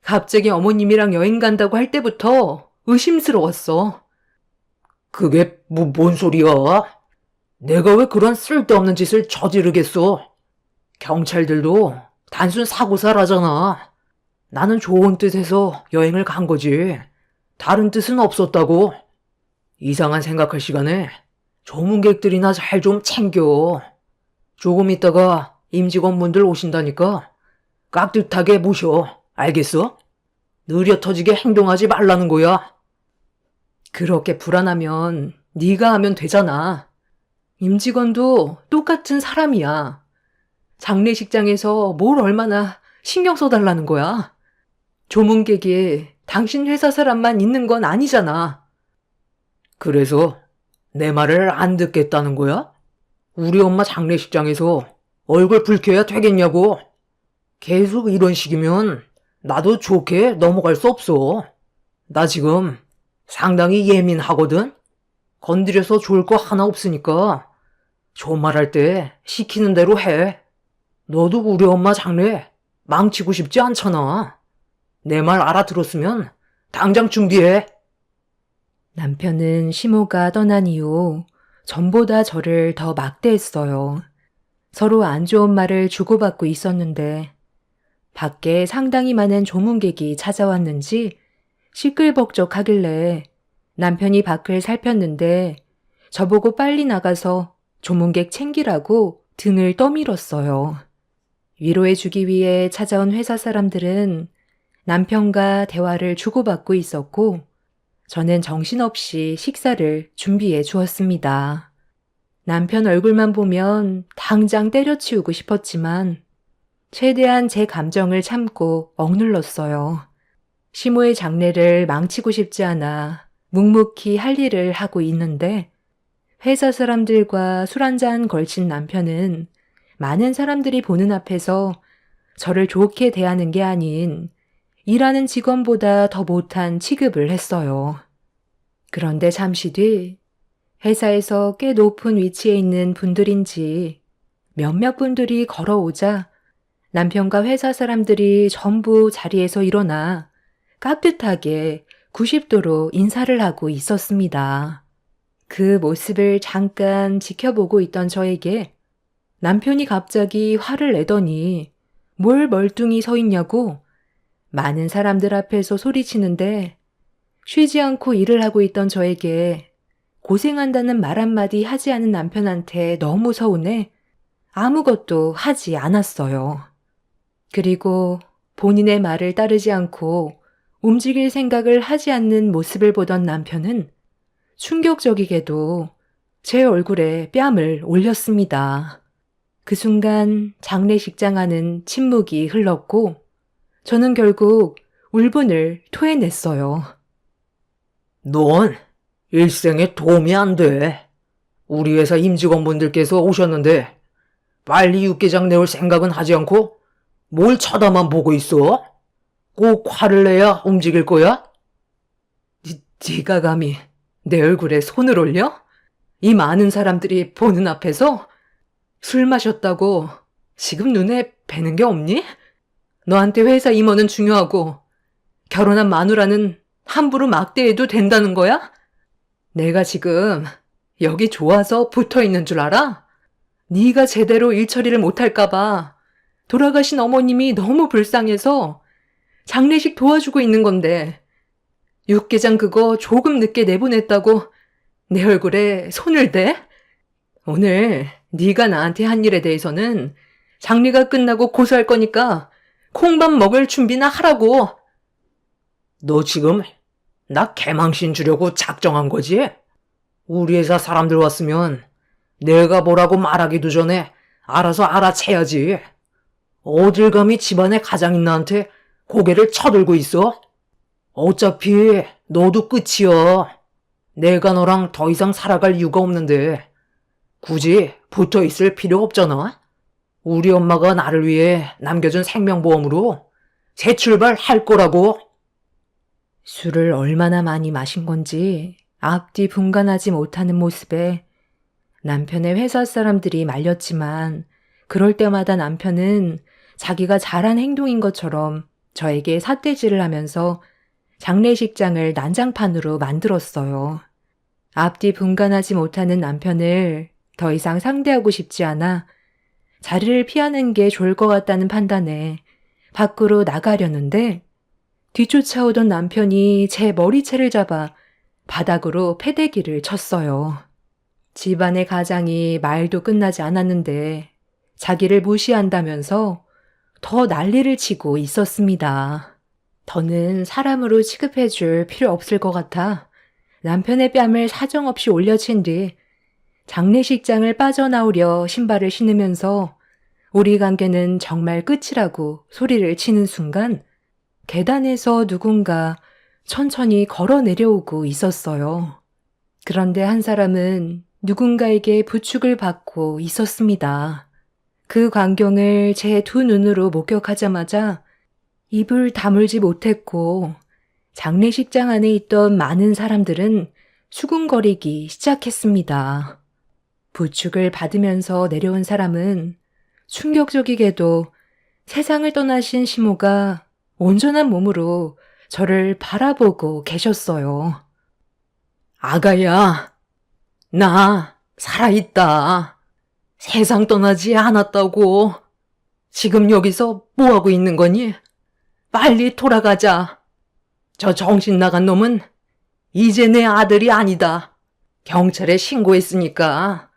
갑자기 어머님이랑 여행 간다고 할 때부터 의심스러웠어. 그게 뭔 소리야? 내가 왜 그런 쓸데없는 짓을 저지르겠어? 경찰들도 단순 사고사라잖아. 나는 좋은 뜻에서 여행을 간 거지. 다른 뜻은 없었다고. 이상한 생각할 시간에 조문객들이나 잘 좀 챙겨. 조금 있다가 임직원분들 오신다니까 깍듯하게 모셔. 알겠어? 느려 터지게 행동하지 말라는 거야. 그렇게 불안하면 네가 하면 되잖아. 임직원도 똑같은 사람이야. 장례식장에서 뭘 얼마나 신경 써달라는 거야. 조문객이 당신 회사 사람만 있는 건 아니잖아. 그래서 내 말을 안 듣겠다는 거야? 우리 엄마 장례식장에서 얼굴 붉혀야 되겠냐고. 계속 이런 식이면 나도 좋게 넘어갈 수 없어. 나 지금 상당히 예민하거든? 건드려서 좋을 거 하나 없으니까 존말할 때 시키는 대로 해. 너도 우리 엄마 장례 망치고 싶지 않잖아. 내 말 알아들었으면 당장 준비해. 남편은 시모가 떠난 이후 전보다 저를 더 막대했어요. 서로 안 좋은 말을 주고받고 있었는데 밖에 상당히 많은 조문객이 찾아왔는지 시끌벅적하길래 남편이 밖을 살폈는데 저보고 빨리 나가서 조문객 챙기라고 등을 떠밀었어요. 위로해주기 위해 찾아온 회사 사람들은 남편과 대화를 주고받고 있었고 저는 정신없이 식사를 준비해 주었습니다. 남편 얼굴만 보면 당장 때려치우고 싶었지만 최대한 제 감정을 참고 억눌렀어요. 시모의 장례를 망치고 싶지 않아 묵묵히 할 일을 하고 있는데 회사 사람들과 술 한잔 걸친 남편은 많은 사람들이 보는 앞에서 저를 좋게 대하는 게 아닌 일하는 직원보다 더 못한 취급을 했어요. 그런데 잠시 뒤 회사에서 꽤 높은 위치에 있는 분들인지 몇몇 분들이 걸어오자 남편과 회사 사람들이 전부 자리에서 일어나 깍듯하게 90도로 인사를 하고 있었습니다. 그 모습을 잠깐 지켜보고 있던 저에게 남편이 갑자기 화를 내더니 뭘 멀뚱히 서 있냐고 많은 사람들 앞에서 소리치는데 쉬지 않고 일을 하고 있던 저에게 고생한다는 말 한마디 하지 않은 남편한테 너무 서운해 아무것도 하지 않았어요. 그리고 본인의 말을 따르지 않고 움직일 생각을 하지 않는 모습을 보던 남편은 충격적이게도 제 얼굴에 뺨을 올렸습니다. 그 순간 장례식장 안은 침묵이 흘렀고 저는 결국 울분을 토해냈어요. 넌 일생에 도움이 안 돼. 우리 회사 임직원분들께서 오셨는데 빨리 육개장 내올 생각은 하지 않고 뭘 쳐다만 보고 있어? 꼭 화를 내야 움직일 거야? 네가 감히 내 얼굴에 손을 올려? 이 많은 사람들이 보는 앞에서 술 마셨다고 지금 눈에 뵈는 게 없니? 너한테 회사 임원은 중요하고 결혼한 마누라는 함부로 막대해도 된다는 거야? 내가 지금 여기 좋아서 붙어 있는 줄 알아? 네가 제대로 일 처리를 못할까 봐 돌아가신 어머님이 너무 불쌍해서 장례식 도와주고 있는 건데 육개장 그거 조금 늦게 내보냈다고 내 얼굴에 손을 대? 오늘 네가 나한테 한 일에 대해서는 장례가 끝나고 고소할 거니까 콩밥 먹을 준비나 하라고. 너 지금 나 개망신 주려고 작정한 거지? 우리 회사 사람들 왔으면 내가 뭐라고 말하기도 전에 알아서 알아채야지. 어딜 감히 집안의 가장인 나한테 고개를 쳐들고 있어? 어차피 너도 끝이야. 내가 너랑 더 이상 살아갈 이유가 없는데 굳이 붙어 있을 필요 없잖아. 우리 엄마가 나를 위해 남겨준 생명보험으로 재출발할 거라고. 술을 얼마나 많이 마신 건지 앞뒤 분간하지 못하는 모습에 남편의 회사 사람들이 말렸지만 그럴 때마다 남편은 자기가 잘한 행동인 것처럼 저에게 삿대질을 하면서 장례식장을 난장판으로 만들었어요. 앞뒤 분간하지 못하는 남편을 더 이상 상대하고 싶지 않아 자리를 피하는 게 좋을 것 같다는 판단에 밖으로 나가려는데 뒤쫓아오던 남편이 제 머리채를 잡아 바닥으로 패대기를 쳤어요. 집안의 가장이 말도 끝나지 않았는데 자기를 무시한다면서 더 난리를 치고 있었습니다. 더는 사람으로 취급해줄 필요 없을 것 같아 남편의 뺨을 사정없이 올려친 뒤 장례식장을 빠져나오려 신발을 신으면서 우리 관계는 정말 끝이라고 소리를 치는 순간 계단에서 누군가 천천히 걸어 내려오고 있었어요. 그런데 한 사람은 누군가에게 부축을 받고 있었습니다. 그 광경을 제 두 눈으로 목격하자마자 입을 다물지 못했고 장례식장 안에 있던 많은 사람들은 수군거리기 시작했습니다. 부축을 받으면서 내려온 사람은 충격적이게도 세상을 떠나신 시모가 온전한 몸으로 저를 바라보고 계셨어요. 아가야, 나 살아있다. 세상 떠나지 않았다고. 지금 여기서 뭐하고 있는 거니? 빨리 돌아가자. 저 정신 나간 놈은 이제 내 아들이 아니다. 경찰에 신고했으니까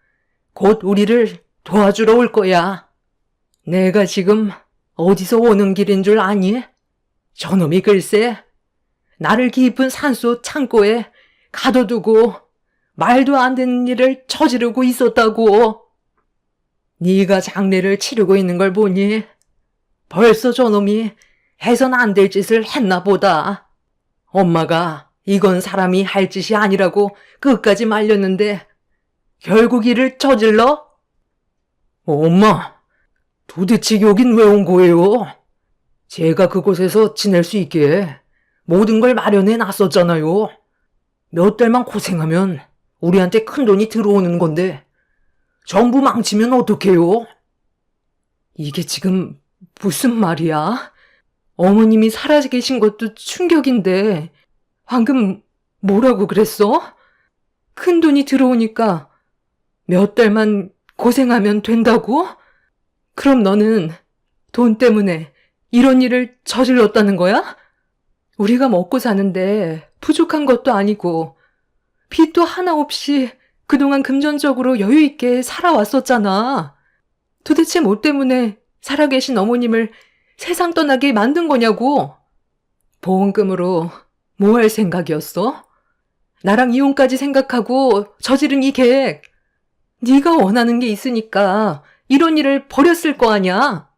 곧 우리를 도와주러 올 거야. 내가 지금 어디서 오는 길인 줄 아니? 저놈이 글쎄 나를 깊은 산속 창고에 가둬두고 말도 안 되는 일을 저지르고 있었다고. 네가 장례를 치르고 있는 걸 보니 벌써 저놈이 해선 안 될 짓을 했나 보다. 엄마가 이건 사람이 할 짓이 아니라고 끝까지 말렸는데 결국 이를 저질러? 엄마, 도대체 여긴 왜 온 거예요? 제가 그곳에서 지낼 수 있게 모든 걸 마련해 놨었잖아요. 몇 달만 고생하면 우리한테 큰 돈이 들어오는 건데 전부 망치면 어떡해요? 이게 지금 무슨 말이야? 어머님이 살아계신 것도 충격인데 방금 뭐라고 그랬어? 큰 돈이 들어오니까 몇 달만 고생하면 된다고? 그럼 너는 돈 때문에 이런 일을 저질렀다는 거야? 우리가 먹고 사는데 부족한 것도 아니고 빚도 하나 없이 그동안 금전적으로 여유 있게 살아왔었잖아. 도대체 뭐 때문에 살아계신 어머님을 세상 떠나게 만든 거냐고. 보험금으로 뭐 할 생각이었어? 나랑 이혼까지 생각하고 저지른 이 계획. 네가 원하는 게 있으니까 이런 일을 벌였을 거 아냐.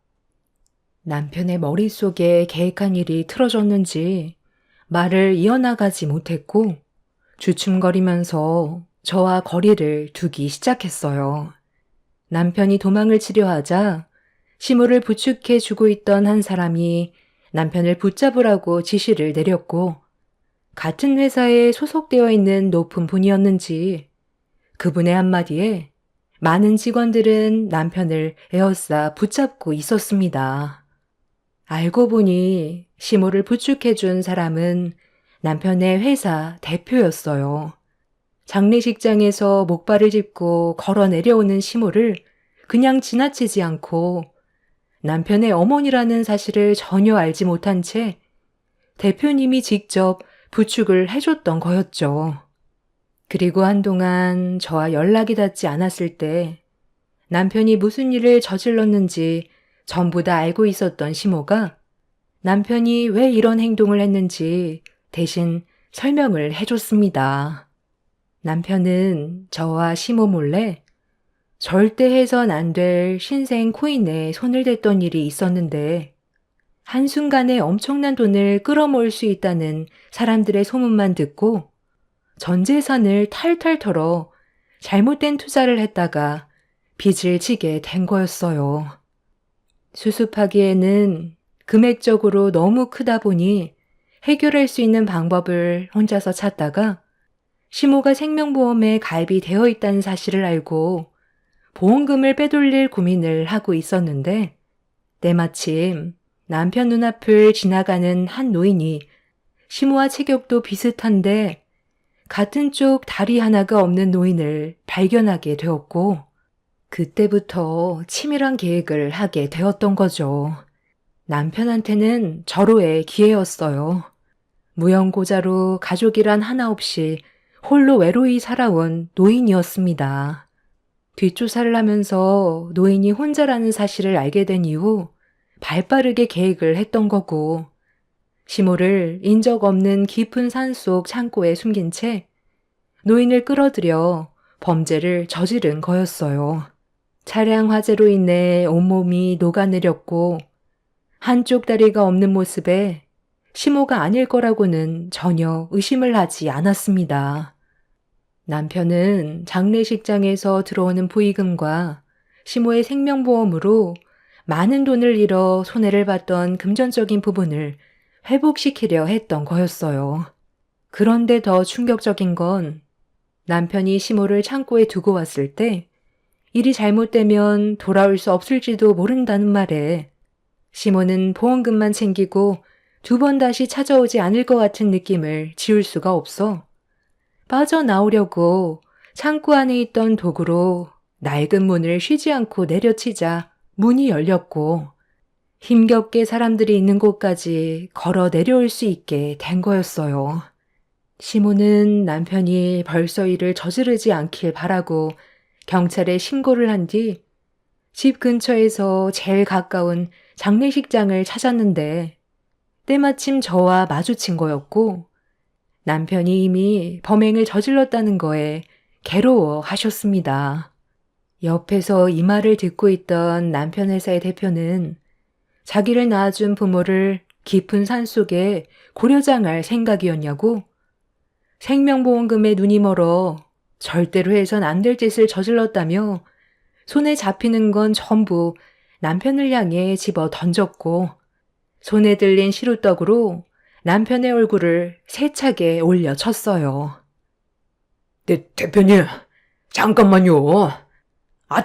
남편의 머릿속에 계획한 일이 틀어졌는지 말을 이어나가지 못했고 주춤거리면서 저와 거리를 두기 시작했어요. 남편이 도망을 치려 하자 시모를 부축해 주고 있던 한 사람이 남편을 붙잡으라고 지시를 내렸고 같은 회사에 소속되어 있는 높은 분이었는지 그분의 한마디에 많은 직원들은 남편을 에워싸 붙잡고 있었습니다. 알고 보니 시모를 부축해 준 사람은 남편의 회사 대표였어요. 장례식장에서 목발을 짚고 걸어 내려오는 시모를 그냥 지나치지 않고 남편의 어머니라는 사실을 전혀 알지 못한 채 대표님이 직접 부축을 해줬던 거였죠. 그리고 한동안 저와 연락이 닿지 않았을 때 남편이 무슨 일을 저질렀는지 전부 다 알고 있었던 시모가 남편이 왜 이런 행동을 했는지 대신 설명을 해줬습니다. 남편은 저와 시모 몰래 절대 해선 안 될 신생 코인에 손을 댔던 일이 있었는데 한순간에 엄청난 돈을 끌어모을 수 있다는 사람들의 소문만 듣고 전 재산을 탈탈 털어 잘못된 투자를 했다가 빚을 지게 된 거였어요. 수습하기에는 금액적으로 너무 크다 보니 해결할 수 있는 방법을 혼자서 찾다가 시모가 생명보험에 가입이 되어 있다는 사실을 알고 보험금을 빼돌릴 고민을 하고 있었는데 때마침 남편 눈앞을 지나가는 한 노인이 시모와 체격도 비슷한데 같은 쪽 다리 하나가 없는 노인을 발견하게 되었고 그때부터 치밀한 계획을 하게 되었던 거죠. 남편한테는 절호의 기회였어요. 무연고자로 가족이란 하나 없이 홀로 외로이 살아온 노인이었습니다. 뒷조사를 하면서 노인이 혼자라는 사실을 알게 된 이후 발빠르게 계획을 했던 거고 시모를 인적 없는 깊은 산속 창고에 숨긴 채 노인을 끌어들여 범죄를 저지른 거였어요. 차량 화재로 인해 온몸이 녹아내렸고 한쪽 다리가 없는 모습에 시모가 아닐 거라고는 전혀 의심을 하지 않았습니다. 남편은 장례식장에서 들어오는 부의금과 시모의 생명보험으로 많은 돈을 잃어 손해를 봤던 금전적인 부분을 회복시키려 했던 거였어요. 그런데 더 충격적인 건 남편이 시모를 창고에 두고 왔을 때 일이 잘못되면 돌아올 수 없을지도 모른다는 말에 시모는 보험금만 챙기고 2번 다시 찾아오지 않을 것 같은 느낌을 지울 수가 없어 빠져나오려고 창고 안에 있던 도구로 낡은 문을 쉬지 않고 내려치자 문이 열렸고 힘겹게 사람들이 있는 곳까지 걸어 내려올 수 있게 된 거였어요. 시모는 남편이 벌써 일을 저지르지 않길 바라고 경찰에 신고를 한 뒤 집 근처에서 제일 가까운 장례식장을 찾았는데 때마침 저와 마주친 거였고 남편이 이미 범행을 저질렀다는 거에 괴로워 하셨습니다. 옆에서 이 말을 듣고 있던 남편 회사의 대표는 자기를 낳아준 부모를 깊은 산속에 고려장할 생각이었냐고 생명보험금에 눈이 멀어 절대로 해선 안 될 짓을 저질렀다며 손에 잡히는 건 전부 남편을 향해 집어 던졌고 손에 들린 시루떡으로 남편의 얼굴을 세차게 올려쳤어요. 대표님, 잠깐만요.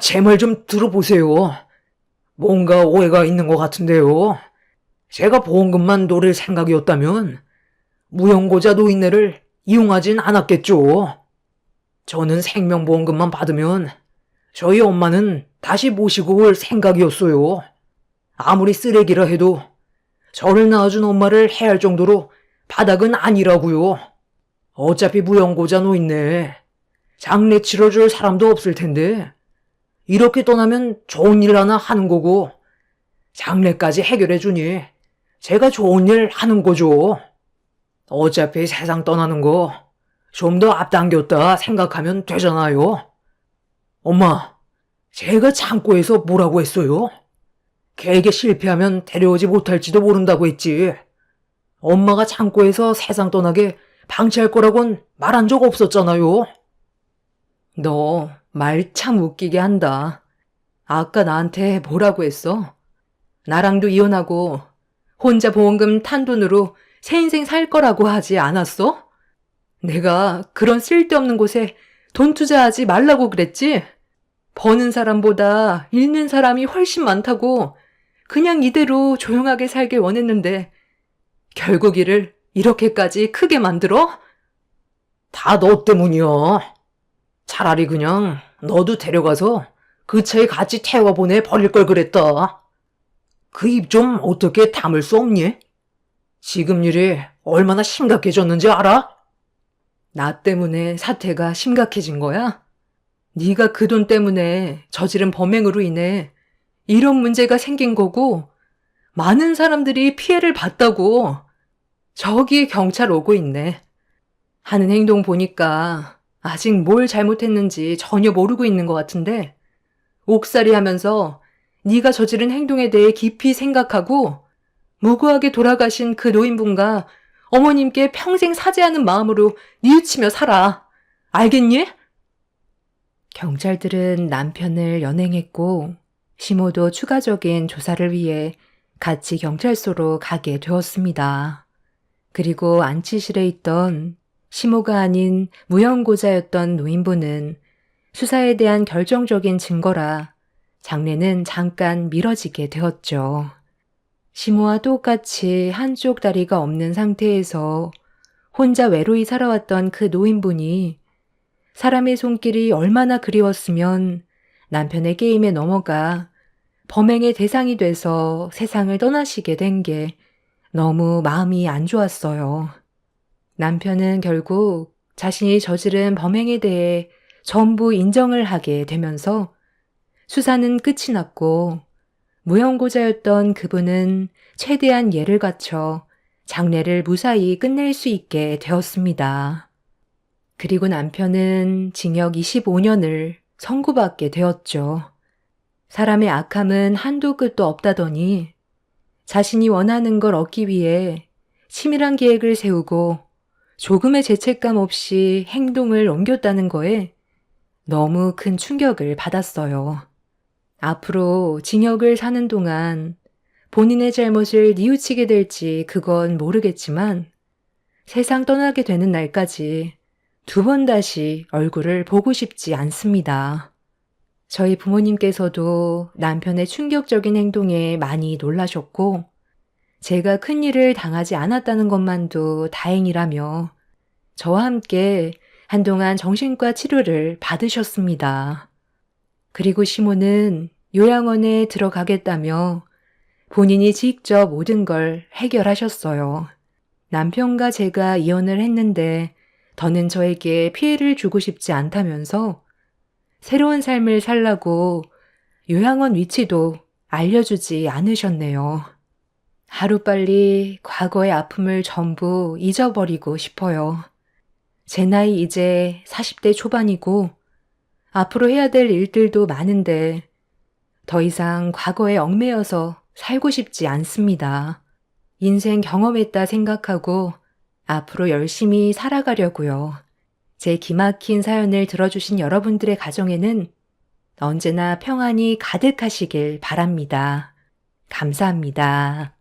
제 말 좀 들어보세요. 뭔가 오해가 있는 것 같은데요. 제가 보험금만 노릴 생각이었다면 무연고자 노인네를 이용하진 않았겠죠. 저는 생명보험금만 받으면 저희 엄마는 다시 모시고 올 생각이었어요. 아무리 쓰레기라 해도 저를 낳아준 엄마를 해할 정도로 바닥은 아니라고요. 어차피 무연고자 노인네. 장례 치러줄 사람도 없을 텐데 이렇게 떠나면 좋은 일 하나 하는 거고 장례까지 해결해 주니 제가 좋은 일 하는 거죠. 어차피 세상 떠나는 거 좀 더 앞당겼다 생각하면 되잖아요. 엄마, 제가 창고에서 뭐라고 했어요? 계획에 실패하면 데려오지 못할지도 모른다고 했지. 엄마가 창고에서 세상 떠나게 방치할 거라곤 말한 적 없었잖아요. 너 말 참 웃기게 한다. 아까 나한테 뭐라고 했어? 나랑도 이혼하고 혼자 보험금 탄 돈으로 새 인생 살 거라고 하지 않았어? 내가 그런 쓸데없는 곳에 돈 투자하지 말라고 그랬지? 버는 사람보다 잃는 사람이 훨씬 많다고 그냥 이대로 조용하게 살길 원했는데 결국 일을 이렇게까지 크게 만들어? 다 너 때문이야. 차라리 그냥 너도 데려가서 그 차에 같이 태워보내 버릴 걸 그랬다. 그 입 좀 어떻게 다물 수 없니? 지금 일이 얼마나 심각해졌는지 알아? 나 때문에 사태가 심각해진 거야? 네가 그 돈 때문에 저지른 범행으로 인해 이런 문제가 생긴 거고 많은 사람들이 피해를 봤다고. 저기 경찰 오고 있네. 하는 행동 보니까 아직 뭘 잘못했는지 전혀 모르고 있는 것 같은데 옥살이 하면서 네가 저지른 행동에 대해 깊이 생각하고 무고하게 돌아가신 그 노인분과 어머님께 평생 사죄하는 마음으로 뉘우치며 살아. 알겠니? 경찰들은 남편을 연행했고 시모도 추가적인 조사를 위해 같이 경찰서로 가게 되었습니다. 그리고 안치실에 있던 시모가 아닌 무연고자였던 노인분은 수사에 대한 결정적인 증거라 장례는 잠깐 미뤄지게 되었죠. 시모와 똑같이 한쪽 다리가 없는 상태에서 혼자 외로이 살아왔던 그 노인분이 사람의 손길이 얼마나 그리웠으면 남편의 게임에 넘어가 범행의 대상이 돼서 세상을 떠나시게 된 게 너무 마음이 안 좋았어요. 남편은 결국 자신이 저지른 범행에 대해 전부 인정을 하게 되면서 수사는 끝이 났고 무연고자였던 그분은 최대한 예를 갖춰 장례를 무사히 끝낼 수 있게 되었습니다. 그리고 남편은 징역 25년을 선고받게 되었죠. 사람의 악함은 한도 끝도 없다더니 자신이 원하는 걸 얻기 위해 치밀한 계획을 세우고 조금의 죄책감 없이 행동을 옮겼다는 거에 너무 큰 충격을 받았어요. 앞으로 징역을 사는 동안 본인의 잘못을 뉘우치게 될지 그건 모르겠지만 세상 떠나게 되는 날까지 2번 다시 얼굴을 보고 싶지 않습니다. 저희 부모님께서도 남편의 충격적인 행동에 많이 놀라셨고 제가 큰일을 당하지 않았다는 것만도 다행이라며 저와 함께 한동안 정신과 치료를 받으셨습니다. 그리고 시모는 요양원에 들어가겠다며 본인이 직접 모든 걸 해결하셨어요. 남편과 제가 이혼을 했는데 더는 저에게 피해를 주고 싶지 않다면서 새로운 삶을 살라고 요양원 위치도 알려주지 않으셨네요. 하루빨리 과거의 아픔을 전부 잊어버리고 싶어요. 제 나이 이제 40대 초반이고 앞으로 해야 될 일들도 많은데 더 이상 과거에 얽매여서 살고 싶지 않습니다. 인생 경험했다 생각하고 앞으로 열심히 살아가려고요. 제 기막힌 사연을 들어주신 여러분들의 가정에는 언제나 평안이 가득하시길 바랍니다. 감사합니다.